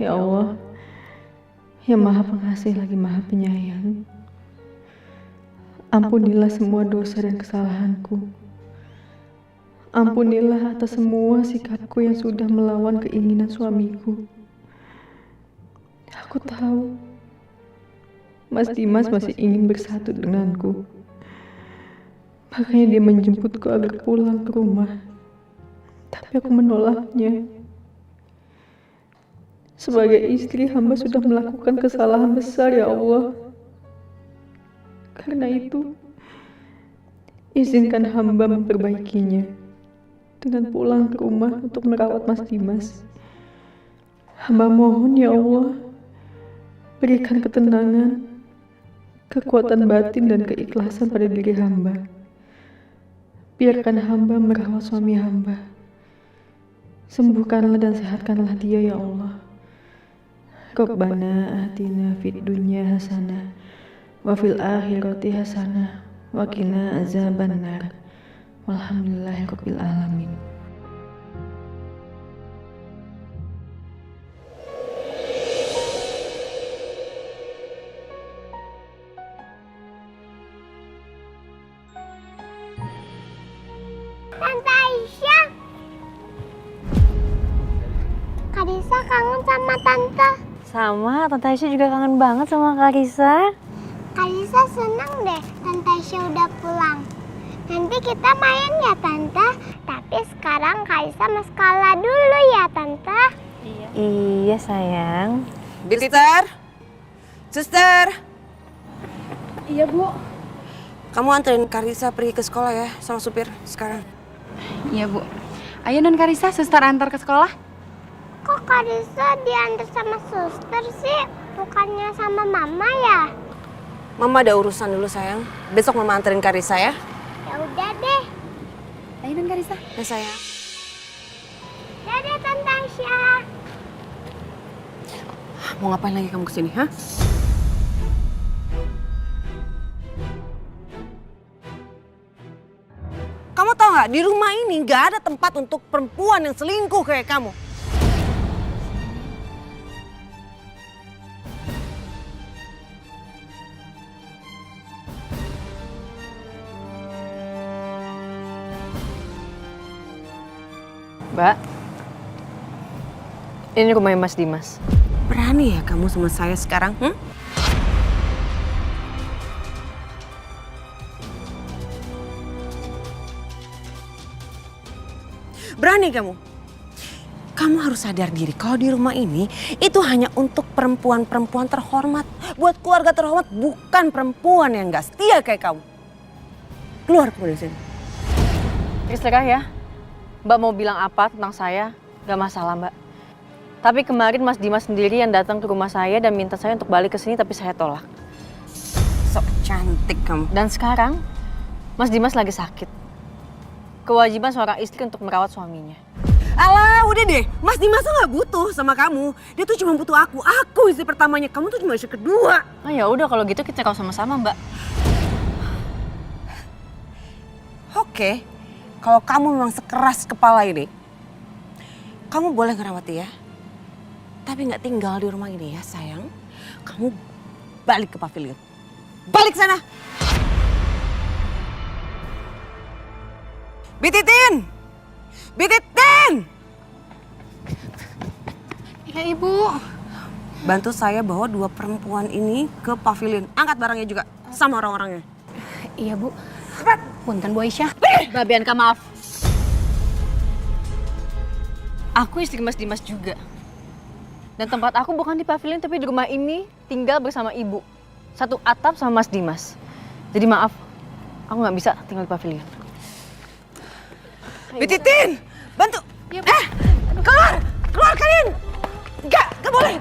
Ya Allah, yang Maha Pengasih lagi Maha Penyayang. Ampunilah semua dosa dan kesalahanku. Ampunilah atas semua sikapku yang sudah melawan keinginan suamiku. Aku tahu, Mas Dimas masih ingin bersatu denganku. Makanya dia menjemputku agar pulang ke rumah. Tapi aku menolaknya. Sebagai istri, hamba sudah melakukan kesalahan besar, ya Allah. Karena itu, izinkan hamba memperbaikinya dengan pulang ke rumah untuk merawat Mas Dimas. Hamba mohon, ya Allah, berikan ketenangan, kekuatan batin dan keikhlasan pada diri hamba. Biarkan hamba merawat suami hamba. Sembuhkanlah dan sehatkanlah dia, ya Allah. Rabbana atina fid dunya hasanah wa fil akhirati hasanah wa qina azabannar. Walhamdulillahirabbil alamin. Risa kangen sama Tante. Sama, Tante Aisyah juga kangen banget sama Kak Risa. Kak Risa seneng deh Tante Aisyah udah pulang. Nanti kita main ya Tante. Tapi sekarang Kak Risa mau sekolah dulu ya Tante. Iya sayang. Suster! Suster! Iya, Bu. Kamu anterin Karisa pergi ke sekolah ya sama supir sekarang. Iya, Bu. Ayo Non Karisa, suster antar ke sekolah. Kok Kak Risa diantar sama suster sih? Bukannya sama mama ya? Mama ada urusan dulu sayang. Besok mama anterin Karisa ya. Ya udah deh. Ayo Non Karisa. Ya sayang. Dadah Tante Aisyah. Mau ngapain lagi kamu kesini, hah? Kamu tau gak, di rumah ini gak ada tempat untuk perempuan yang selingkuh kayak kamu. Mbak, ini rumahnya Mas Dimas. Berani ya kamu sama saya sekarang, Berani kamu? Kamu harus sadar diri kalau di rumah ini itu hanya untuk perempuan-perempuan terhormat. Buat keluarga terhormat, bukan perempuan yang gak setia kayak kamu. Keluar kamu dari sini. Terserah ya, Mbak mau bilang apa tentang saya, gak masalah Mbak. Tapi kemarin Mas Dimas sendiri yang datang ke rumah saya dan minta saya untuk balik ke sini tapi saya tolak. Sok cantik kamu. Dan sekarang, Mas Dimas lagi sakit. Kewajiban seorang istri untuk merawat suaminya. Alah, udah deh. Mas Dimas tuh gak butuh sama kamu. Dia tuh cuma butuh aku. Aku istri pertamanya. Kamu tuh cuma istri kedua. Oh ya udah kalau gitu kita kau sama-sama Mbak. Oke, kalau kamu memang sekeras kepala ini, kamu boleh ngerawat dia. Tapi nggak tinggal di rumah ini ya sayang. Kamu balik ke pavilion. Balik sana. Bititin! Bititin! Iya Ibu. Bantu saya bawa 2 perempuan ini ke pavilion. Angkat barangnya juga sama orang-orangnya. Iya Bu. Cepat. Punten Bu Aisyah. Mbak Bianca maaf. Aku istri Mas Dimas juga. Dan tempat aku bukan di pavilion tapi di rumah ini tinggal bersama ibu. Satu atap sama Mas Dimas. Jadi maaf, aku nggak bisa tinggal di pavilion. Bititin! Bantu! Keluar! Keluar kalian! Enggak boleh!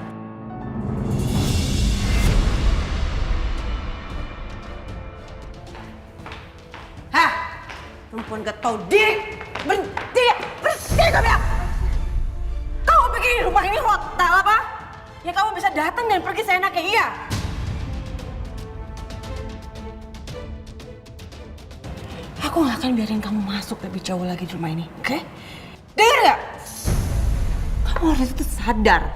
Hah? Perempuan gak tau diri! Berhenti! Berhenti kamu ya! Kamu pikir rumah ini hotel apa? Ya kamu bisa datang dan pergi seenaknya, iya? Aku gak akan biarin kamu masuk lebih jauh lagi di rumah ini, oke? Dengar gak? Kamu harus itu sadar.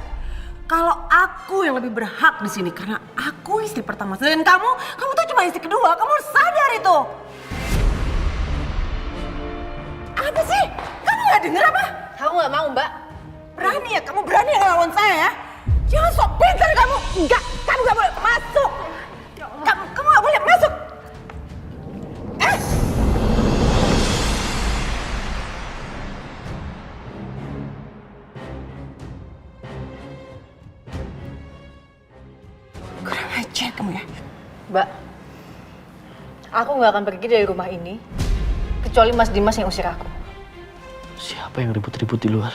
Kalau aku yang lebih berhak di sini karena aku istri pertama. Dan kamu tuh cuma istri kedua. Kamu harus sadar itu. Apa sih? Kamu gak denger apa? Aku nggak mau Mbak. Berani ya? Kamu berani ngelawan saya ya? Jangan sok pintar kamu. Enggak, kamu gak boleh masuk. Kamu gak boleh masuk. Kurang ajar kamu ya. Mbak, aku nggak akan pergi dari rumah ini kecuali Mas Dimas yang usir aku. Siapa yang ribut-ribut di luar?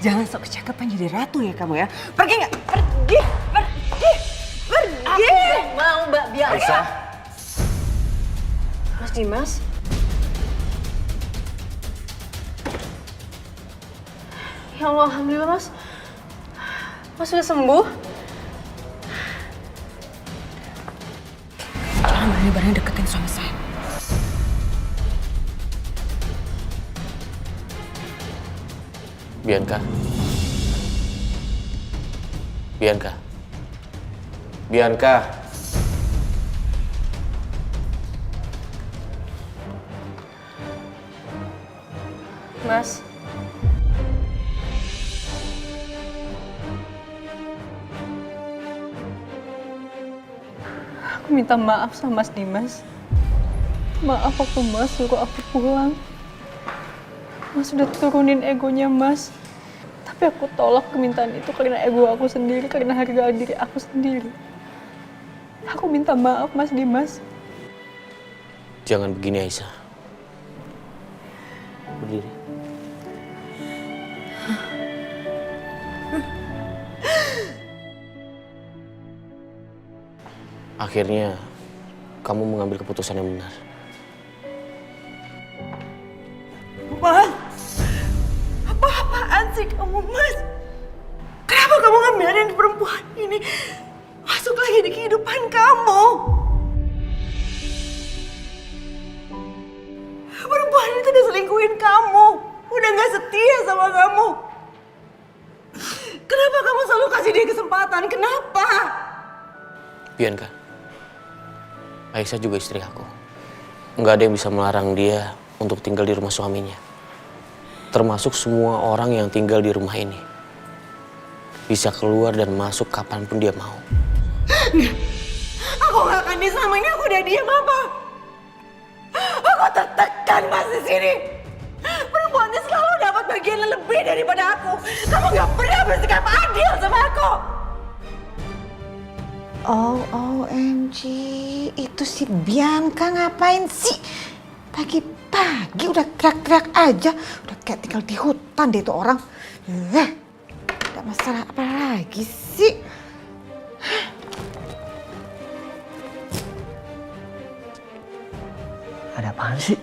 Jangan sok kecakapan jadi ratu ya kamu ya. Pergi nggak? Pergi, pergi, pergi. Aku nggak mau Mbak Bianca. Aisyah. Mas Dimas. Ya Allah, alhamdulillah Mas. Mas sudah sembuh. Jangan berani-berani deketin suami saya. Bianca. Bianca. Bianca. Mas. Aku minta maaf sama Mas Dimas. Maaf waktu Mas suruh aku pulang. Mas udah turunin egonya Mas. Tapi aku tolak permintaan itu karena ego aku sendiri, karena harga diri aku sendiri. Aku minta maaf Mas Dimas. Jangan begini Aisyah. Berdiri. Akhirnya kamu mengambil keputusan yang benar. Mas, apa-apaan sih kamu, Mas? Kenapa kamu ngebiarin perempuan ini masuk lagi di kehidupan kamu? Perempuan itu udah selingkuhin kamu, udah gak setia sama kamu. Kenapa kamu selalu kasih dia kesempatan? Kenapa? Bianca, Aisyah juga istri aku. Nggak ada yang bisa melarang dia untuk tinggal di rumah suaminya. Termasuk semua orang yang tinggal di rumah ini. Bisa keluar dan masuk kapanpun dia mau. Aku gak akan disamain, aku udah diam apa? Aku tertekan Mas di sini. Perempuan ini selalu dapat bagian yang lebih daripada aku. Kamu gak pernah bersikap adil sama aku. OMG, itu si Bianca ngapain sih? Pagi-pagi udah teriak-teriak aja, udah kayak tinggal di hutan deh itu orang. Ada masalah apa lagi sih? Ada apaan sih?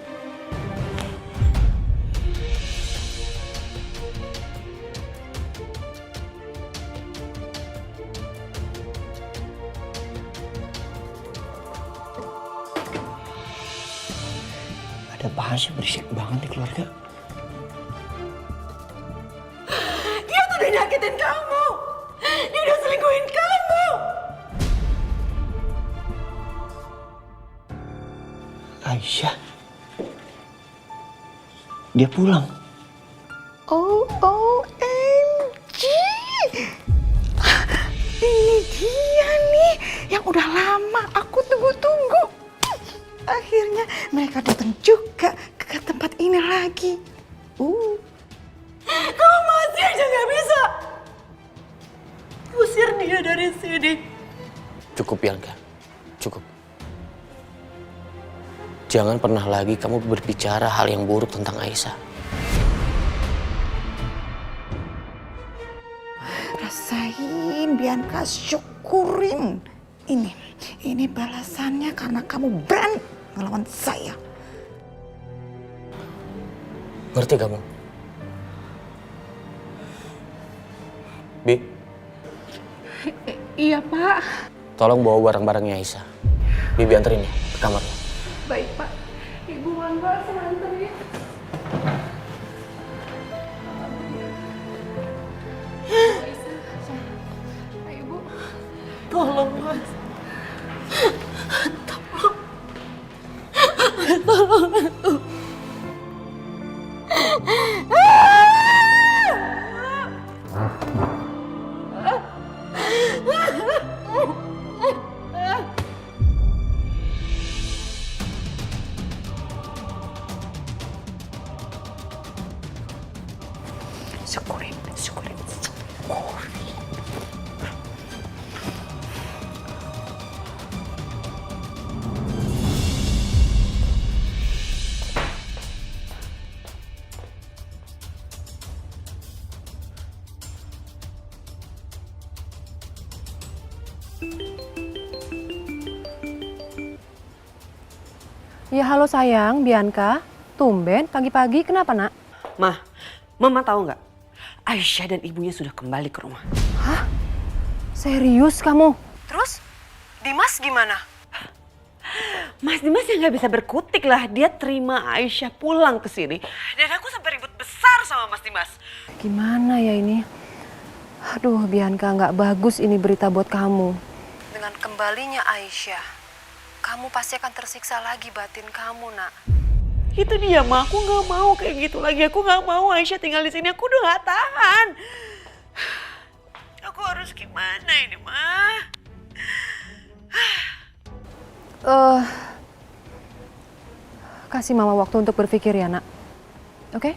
Ada apaan sih, berisik banget nih keluarga. Dia tuh udah nyakitin kamu. Dia udah selingkuhin kamu. Aisyah. Dia pulang. OMG. Ini dia nih yang udah lama aku tunggu-tunggu. Akhirnya mereka datang juga ke tempat ini lagi. Kamu masih aja gak bisa usir dia dari sini. Cukup Bianca, cukup. Jangan pernah lagi kamu berbicara hal yang buruk tentang Aisyah. Rasain Bianca, syukurin. Ini balasannya karena kamu berani melawan saya. Ngerti kamu? Bi, Iya Pak. tolong bawa barang-barangnya Aisyah. Bibi anterin ya ke kamarnya. Baik Pak. Ibu Mangga saya anterin. Ibu. Tolong Mas. Tolong aku. Syukurin. Ya halo sayang, Bianca. Tumben pagi-pagi kenapa nak? Mama tahu nggak? Aisyah dan ibunya sudah kembali ke rumah. Hah? Serius kamu? Terus Dimas gimana? Mas Dimas ya nggak bisa berkutik lah. Dia terima Aisyah pulang ke sini. Dan aku sampai ribut besar sama Mas Dimas. Gimana ya ini? Aduh, Bianca, nggak bagus ini berita buat kamu. Dengan kembalinya Aisyah, kamu pasti akan tersiksa lagi batin kamu, nak. Itu dia, Ma. Aku nggak mau kayak gitu lagi. Aku nggak mau Aisyah tinggal di sini. Aku udah nggak tahan. Aku harus gimana ini, Ma? Kasih Mama waktu untuk berpikir ya, nak. Oke?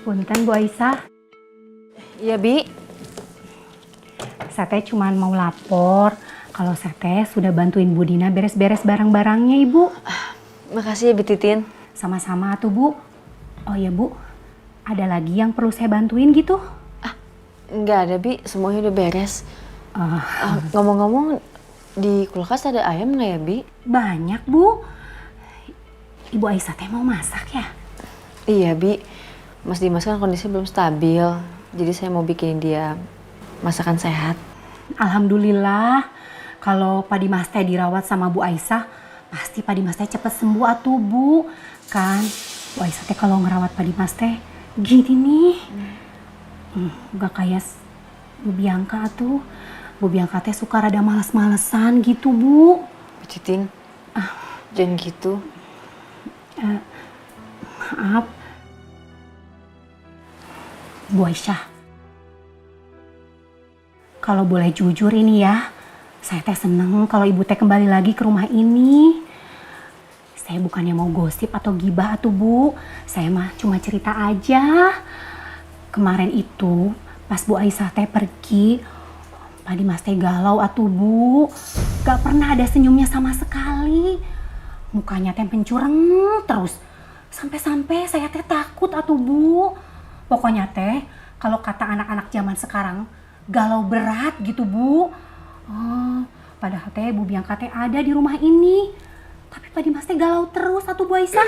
Punten Bu Aisyah. Iya, Bi. Saya teh cuma mau lapor kalau saya teh sudah bantuin Bu Dina beres-beres barang-barangnya, Ibu. Makasih ya, Bi Titin. Sama-sama tuh, Bu. Oh ya, Bu. Ada lagi yang perlu saya bantuin gitu? Nggak ada, Bi. Semuanya udah beres. Ngomong-ngomong, di kulkas ada ayam nggak ya, Bi? Banyak, Bu. Ibu Aisyah teh mau masak ya? Iya, Bi. Mas Dimas kan kondisinya belum stabil. Jadi saya mau bikin dia masakan sehat. Alhamdulillah. Kalau Pak Dimas teh dirawat sama Bu Aisyah, pasti Pak Dimas teh cepet sembuh atuh, Bu. Kan Bu Aisyah teh kalau ngerawat Pak Dimas teh gini nih. Gak kayak Bu Bianca tuh. Bu Bianca teh suka rada males-malesan gitu, Bu. Bu Titin, jangan gitu. Maaf. Bu Aisyah, kalau boleh jujur ini ya, saya teh seneng kalau ibu teh kembali lagi ke rumah ini. Saya bukannya mau gosip atau gibah atuh, Bu. Saya mah cuma cerita aja. Kemarin itu pas Bu Aisyah teh pergi, Pak Dimas teh galau atuh, Bu. Gak pernah ada senyumnya sama sekali. Mukanya teh pencureng terus. Sampai-sampai saya teh takut atuh, Bu. Pokoknya teh, kalau kata anak-anak zaman sekarang, galau berat gitu, Bu. Padahal teh Bu Bianca teh ada di rumah ini. Tapi Pak Dimas teh galau terus atuh, Bu Aisyah.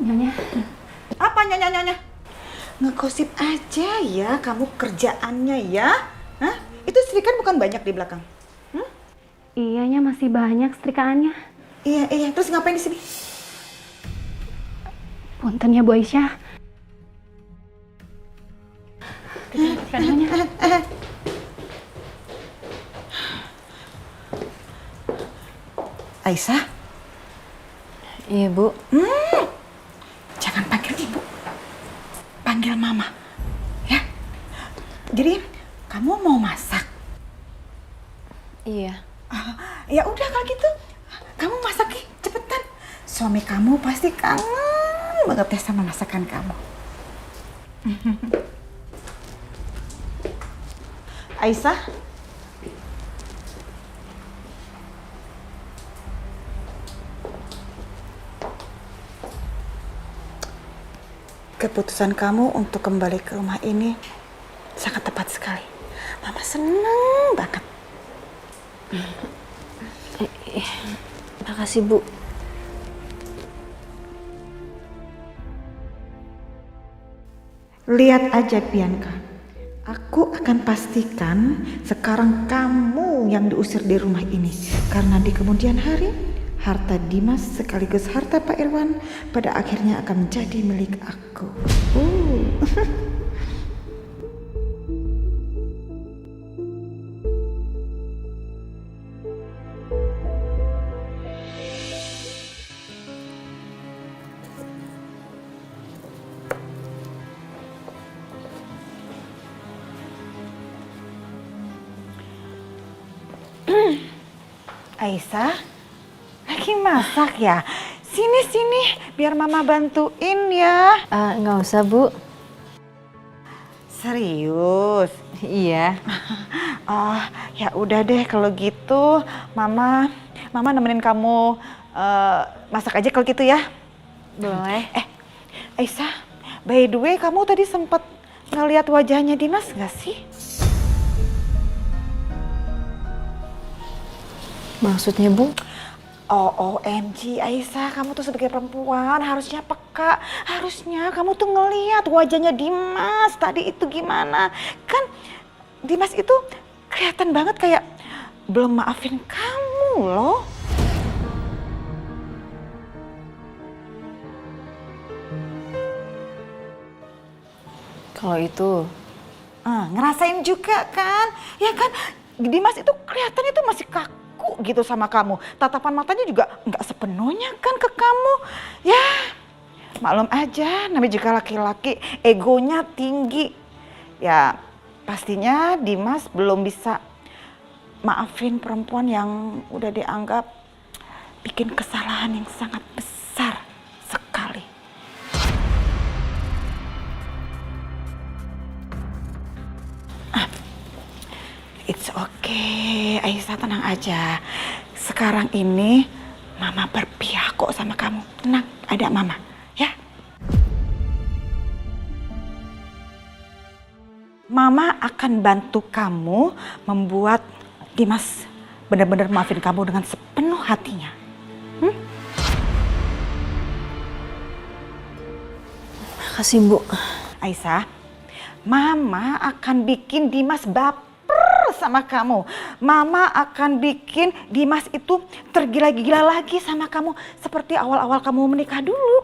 Nyonya. Apa nyonya? Ngegosip aja ya kamu kerjaannya ya. Hah? Itu setrika bukan banyak di belakang. Iyanya masih banyak setrikaannya. Iya. Terus ngapain di sini? Punten ya Bu Aisyah. Aisyah? Iya, Bu. Jangan panggil Ibu. Panggil Mama. Ya. Jadi kamu mau masak? Iya. Ya udah kalau gitu, kamu masak cepetan. Suami kamu pasti kangen banget deh sama masakan kamu. Aisyah? Keputusan kamu untuk kembali ke rumah ini sangat tepat sekali. Mama seneng banget. Makasih, Bu. Lihat aja, Bianca. Aku akan pastikan sekarang kamu yang diusir di rumah ini. Karena di kemudian hari, harta Dimas sekaligus harta Pak Irwan pada akhirnya akan menjadi milik aku. Aisyah, lagi masak ya? Sini, biar Mama bantuin ya. Nggak usah, Bu. Serius? Iya. Oh, ya udah deh kalau gitu, Mama nemenin kamu masak aja kalau gitu ya. Boleh. Aisyah, by the way kamu tadi sempat ngelihat wajahnya Dimas nggak sih? Maksudnya, Bu? OMG, Aisyah, kamu tuh sebagai perempuan harusnya peka. Harusnya kamu tuh ngelihat wajahnya Dimas tadi itu gimana. Kan Dimas itu kelihatan banget kayak belum maafin kamu loh. Kalau itu... ngerasain juga kan? Ya kan, Dimas itu kelihatannya tuh masih kaku gitu sama kamu. Tatapan matanya juga nggak sepenuhnya kan ke kamu. Ya, maklum aja, namanya juga laki-laki, egonya tinggi. Ya, pastinya Dimas belum bisa maafin perempuan yang udah dianggap bikin kesalahan yang sangat besar sekali. It's okay, Aisyah, tenang aja. Sekarang ini Mama berpihak kok sama kamu. Tenang, ada Mama, ya. Mama akan bantu kamu membuat Dimas benar-benar maafin kamu dengan sepenuh hatinya. Makasih, Bu. Aisyah, Mama akan bikin Dimas baper sama kamu. Mama akan bikin Dimas itu tergila-gila lagi sama kamu seperti awal-awal kamu menikah dulu.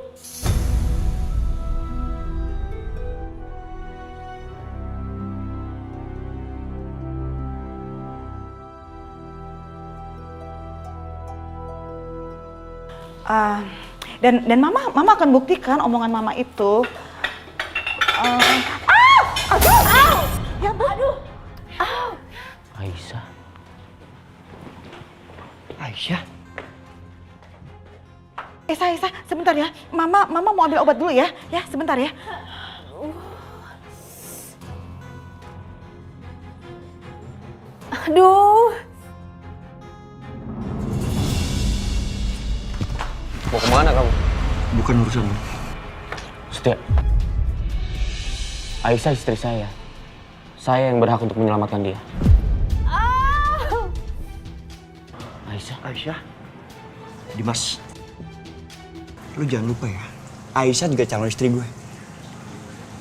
Dan Mama akan buktikan omongan Mama itu. Aduh! Ya, Bu. Aduh. Aisyah. Aisyah? Aisyah, sebentar ya. Mama mau ambil obat dulu ya. Ya, sebentar ya. Aduh. Mau kemana kamu? Bukan urusan lu. Setia. Aisyah istri saya. Saya yang berhak untuk menyelamatkan dia. Aisyah, Dimas, lu jangan lupa ya, Aisyah juga calon istri gue.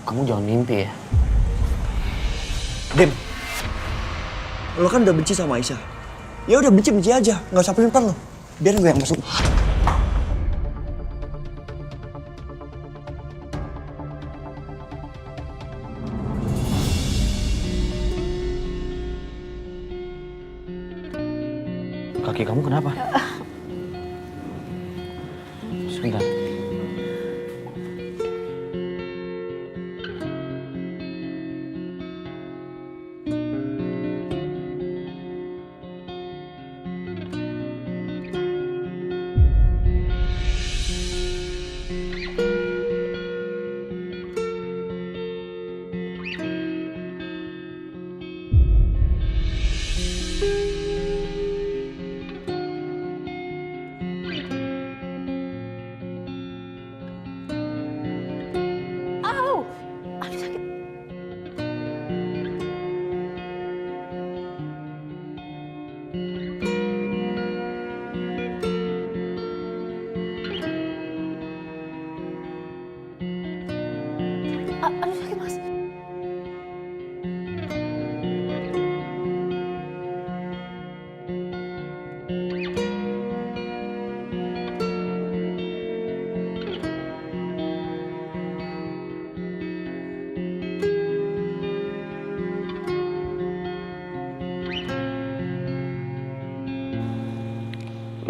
Kamu jangan mimpi ya. Dem, lo kan udah benci sama Aisyah. Ya udah benci aja, nggak usah pelin-pelan lo. Biar gue yang masuk. Kaki kamu kenapa? Sebentar. Aduh sakit Mas.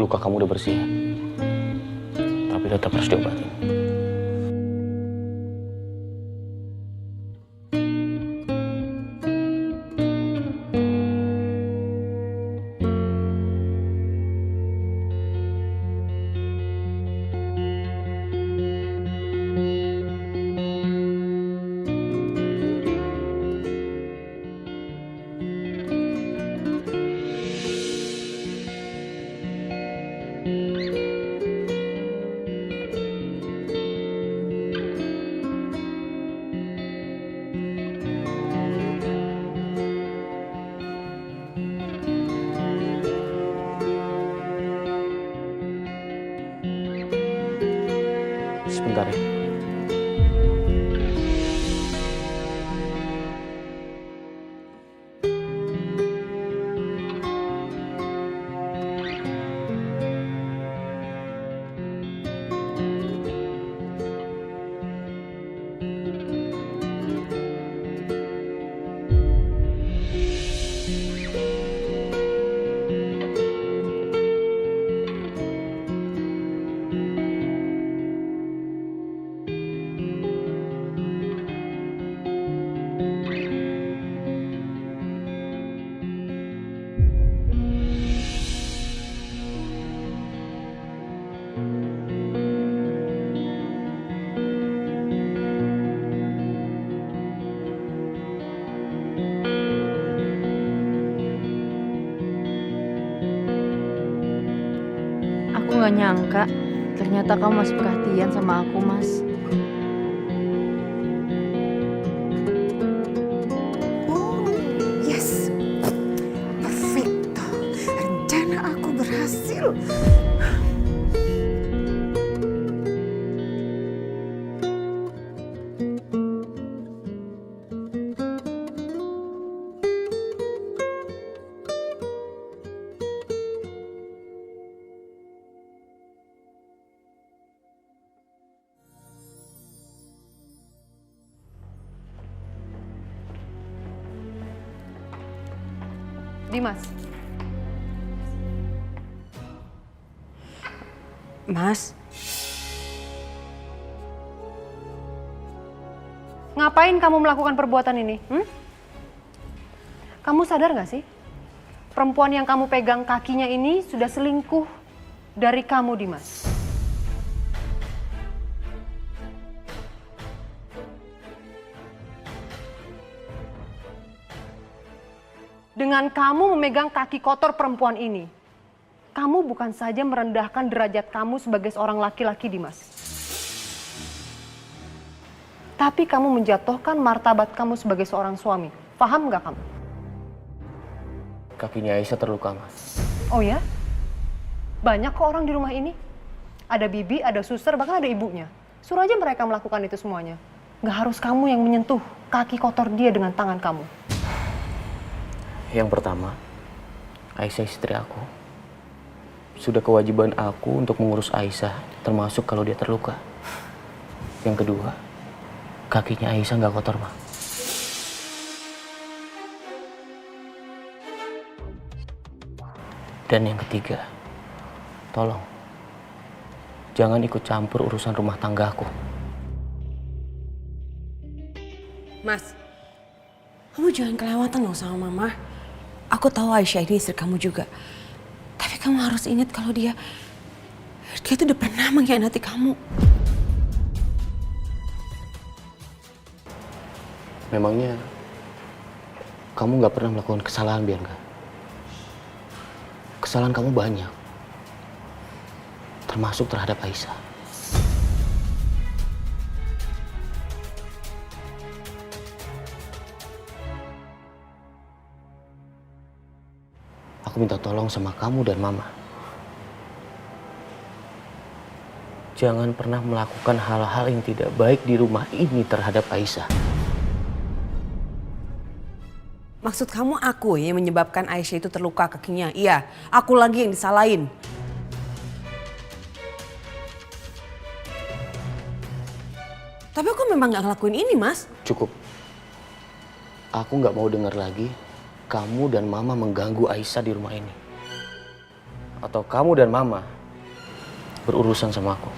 Luka kamu udah bersih, tapi tetap harus diobatin. Sebentar ya. Aku nggak nyangka ternyata kamu masih perhatian sama aku, Mas. Yes, perfecto. Rencana aku berhasil. Dimas. Mas, ngapain kamu melakukan perbuatan ini? Kamu sadar gak sih? Perempuan yang kamu pegang kakinya ini sudah selingkuh dari kamu, Dimas. Dengan kamu memegang kaki kotor perempuan ini, kamu bukan saja merendahkan derajat kamu sebagai seorang laki-laki, Dimas. Tapi kamu menjatuhkan martabat kamu sebagai seorang suami. Paham nggak kamu? Kakinya Aisyah terluka, Mas. Oh ya? Banyak kok orang di rumah ini. Ada bibi, ada suster, bahkan ada ibunya. Suruh aja mereka melakukan itu semuanya. Nggak harus kamu yang menyentuh kaki kotor dia dengan tangan kamu. Yang pertama, Aisyah istri aku. Sudah kewajiban aku untuk mengurus Aisyah, termasuk kalau dia terluka. Yang kedua, kakinya Aisyah nggak kotor, Ma. Dan yang ketiga, tolong, jangan ikut campur urusan rumah tanggaku. Mas, kamu jangan kelewatan dong sama Mama. Aku tahu Aisyah ini istri kamu juga. Tapi kamu harus ingat kalau dia tuh udah pernah mengkhianati kamu. Memangnya kamu nggak pernah melakukan kesalahan, Bianca? Kesalahan kamu banyak, termasuk terhadap Aisyah. Aku minta tolong sama kamu dan Mama. Jangan pernah melakukan hal-hal yang tidak baik di rumah ini terhadap Aisyah. Maksud kamu aku yang menyebabkan Aisyah itu terluka kakinya? Iya, aku lagi yang disalahin. Tapi aku memang gak ngelakuin ini, Mas. Cukup. Aku nggak mau dengar lagi kamu dan Mama mengganggu Aisyah di rumah ini. Atau kamu dan Mama berurusan sama aku.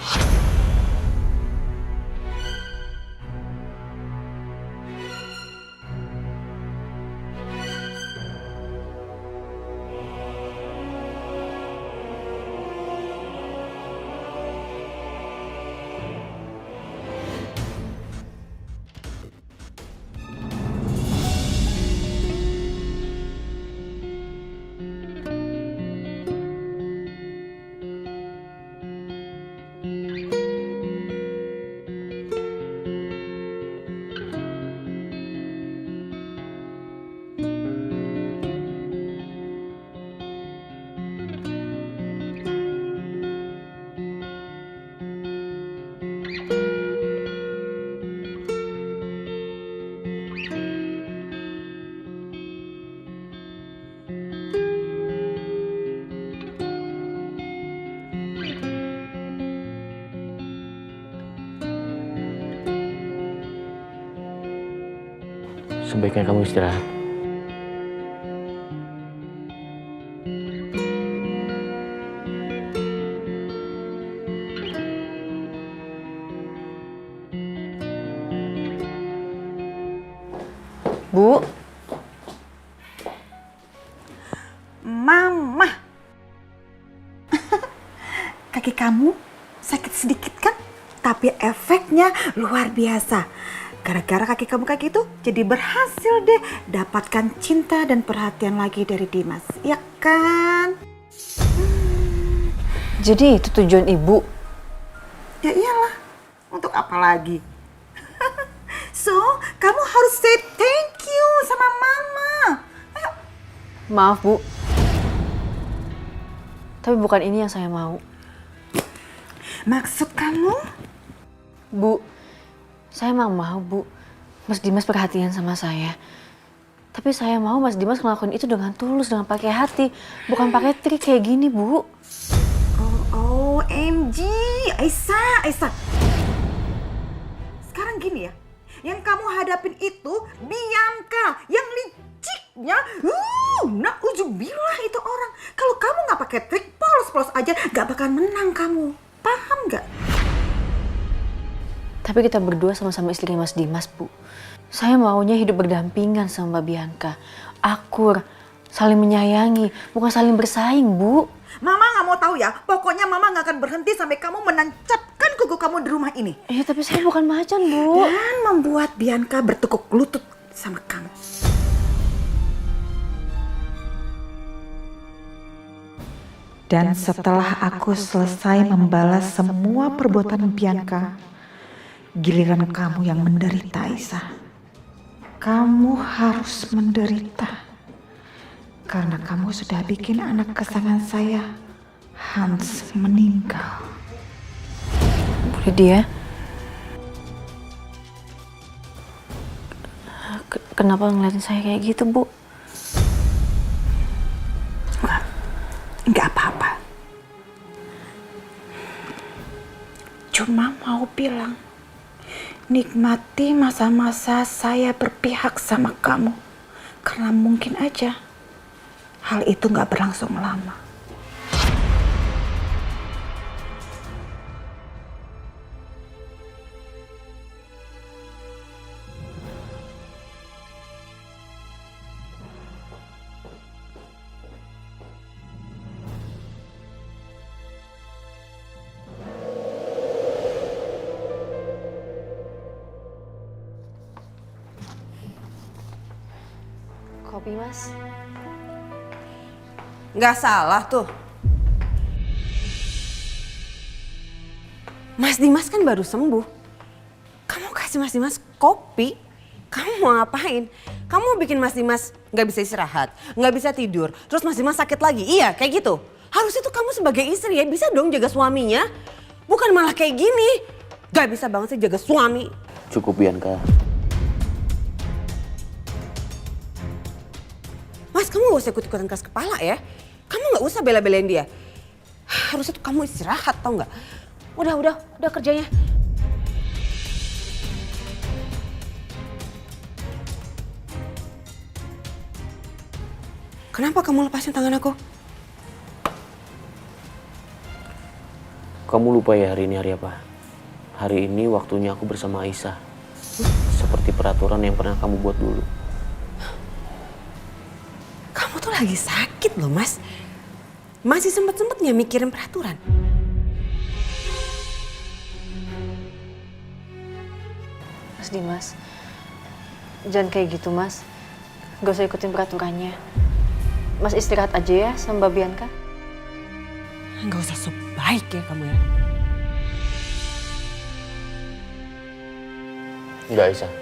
sebaiknya kamu istirahat. Bu. Mama. Kaki kamu sakit sedikit kan? Tapi efeknya luar biasa. Gara-gara kaki kamu kayak gitu, jadi berhasil deh dapatkan cinta dan perhatian lagi dari Dimas. Ya kan? Jadi itu tujuan ibu? Ya iyalah. Untuk apa lagi? So, kamu harus say thank you sama mama. Ayo. Maaf, Bu. Tapi bukan ini yang saya mau. Maksud kamu? Bu, saya emang mau, Bu. Mas Dimas perhatian sama saya. Tapi saya mau Mas Dimas ngelakuin itu dengan tulus, dengan pakai hati. Bukan pakai trik kayak gini, Bu. OMG, Aisyah. Sekarang gini ya. Yang kamu hadapin itu Bianca yang liciknya, na'udzubillah itu orang. Kalau kamu nggak pakai trik polos-polos aja, nggak bakal menang kamu. Paham nggak? Tapi kita berdua sama-sama istri Mas Dimas, Bu. Saya maunya hidup berdampingan sama Mbak Bianca. Akur, saling menyayangi, bukan saling bersaing, Bu. Mama nggak mau tahu ya. Pokoknya Mama nggak akan berhenti sampai kamu menancapkan kuku kamu di rumah ini. Tapi saya bukan macan, Bu. Dan membuat Bianca bertekuk lutut sama kamu. Dan setelah aku selesai membalas semua perbuatan Bianca, giliran kamu yang menderita, Aisyah. Kamu harus menderita. Karena kamu sudah bikin anak kesayangan saya, Hans, meninggal. Bu Lydia, kenapa ngeliatin saya kayak gitu, Bu? Enggak apa-apa. Cuma mau bilang, nikmati masa-masa saya berpihak sama kamu. Karena mungkin aja hal itu nggak berlangsung lama. Kopi, Mas. Nggak salah tuh. Mas Dimas kan baru sembuh. Kamu kasih Mas Dimas kopi? Kamu mau ngapain? Kamu mau bikin Mas Dimas nggak bisa istirahat, nggak bisa tidur, terus Mas Dimas sakit lagi? Iya, kayak gitu. Harusnya tuh kamu sebagai istri ya bisa dong jaga suaminya. Bukan malah kayak gini. Gak bisa banget sih jaga suami. Cukup, Bianca. Mas, kamu gak usah ikut-ikutan keras kepala ya. Kamu gak usah bela-belain dia. Harusnya tuh kamu istirahat, tau gak? Udah kerjanya. Kenapa kamu lepasin tangan aku? Kamu lupa ya hari ini hari apa? Hari ini waktunya aku bersama Aisyah. Seperti peraturan yang pernah kamu buat dulu. Kamu tuh lagi sakit loh, Mas. Masih sempet-sempetnya mikirin peraturan. Mas Dimas, jangan kayak gitu, Mas. Gak usah ikutin peraturannya. Mas istirahat aja ya sama Mbak Bianca. Gak usah so baik ya kamu ya. Enggak, Aisyah.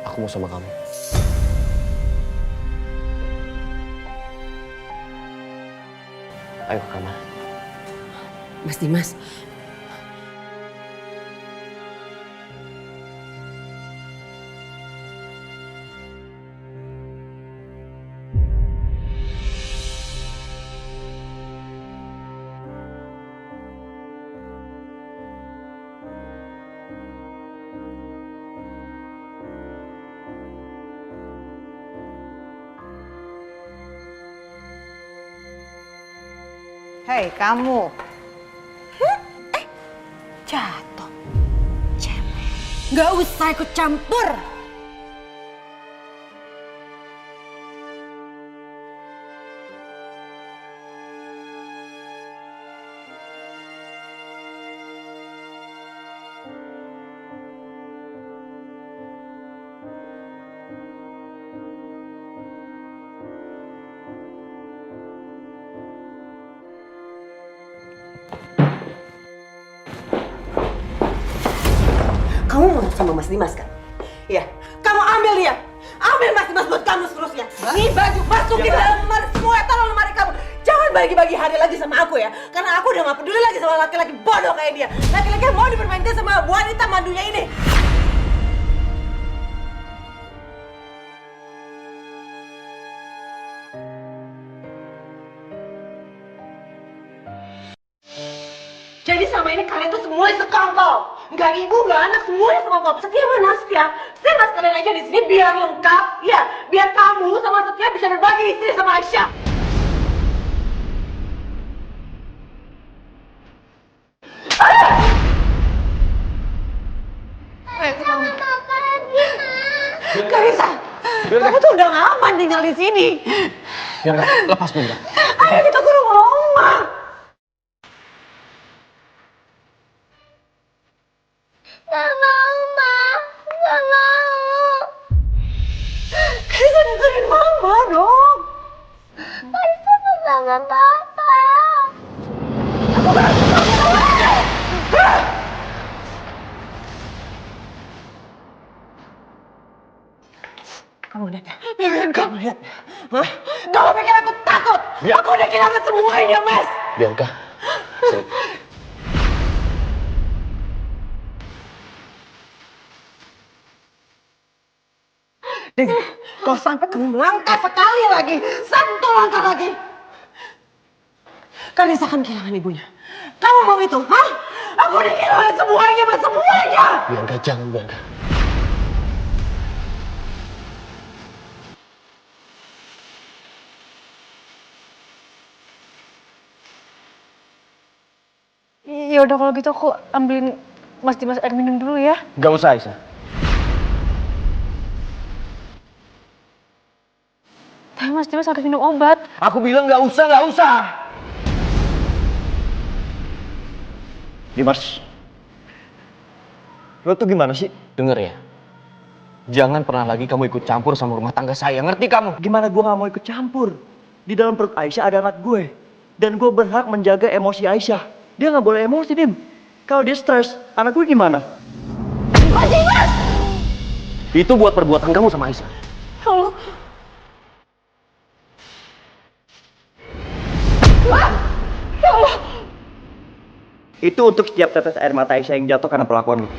Aku mau sama kamu. Ayo ke kamar. Mas Dimas. Hei kamu. Jatuh. Cemen. Gak usah ikut campur. Kamu mau sama Mas Dimas kan? Iya. Kamu ambil dia. Ambil Mas Dimas buat kamu seterusnya. Nih baju masukin dalam lemari semua etalon lemari kamu. Jangan bagi-bagi hari lagi sama aku ya. Karena aku udah gak peduli lagi sama laki-laki bodoh kayak dia. Laki-laki yang mau dipermainkan sama wanita mandunya ini. Jadi sama ini kalian tuh semuanya sekongkol. Nggak ibu, nggak anak, semuanya sekongkol. Setia mana Setia? Saya mas kalian aja di sini biar lengkap. Ya, biar kamu sama Setia bisa berbagi istri sama Aisyah. Karissa, kamu tuh udah gak aman tinggal di sini. Bianca, lepas Bianca. Ayo kita ke rumah Oma. Gak mau, Ma. Gak mau. Karissa dengerin Mama dong. Karissa tuh sama Papa. Kamu lihat ya? Kamu lihat? Hah? Kamu pikir aku takut? Aku udah kehilangan semuanya, Mas. Bianca. Dengar, kalau sampai kamu melangkah sekali lagi, satu langkah lagi, Karissa akan kehilangan ibunya. Kamu mau itu? Hah? Aku udah kehilangan semuanya, Mas, semuanya. Bianca, jangan Bianca. Ya udah kalau gitu aku ambilin Mas Dimas air minum dulu ya. Gak usah Aisyah. Tapi Mas Dimas harus minum obat. Aku bilang gak usah. Dimas, lo tuh gimana sih? Dengar ya, jangan pernah lagi kamu ikut campur sama rumah tangga saya, ngerti kamu? Gimana gue gak mau ikut campur? Di dalam perut Aisyah ada anak gue. Dan gue berhak menjaga emosi Aisyah. Dia gak boleh emosi, Dim. Kalau dia stres, anak gue gimana? Itu buat perbuatan kamu sama Aisyah. Allah. Itu untuk setiap tetes air mata Aisyah yang jatuh karena perlakuan lo.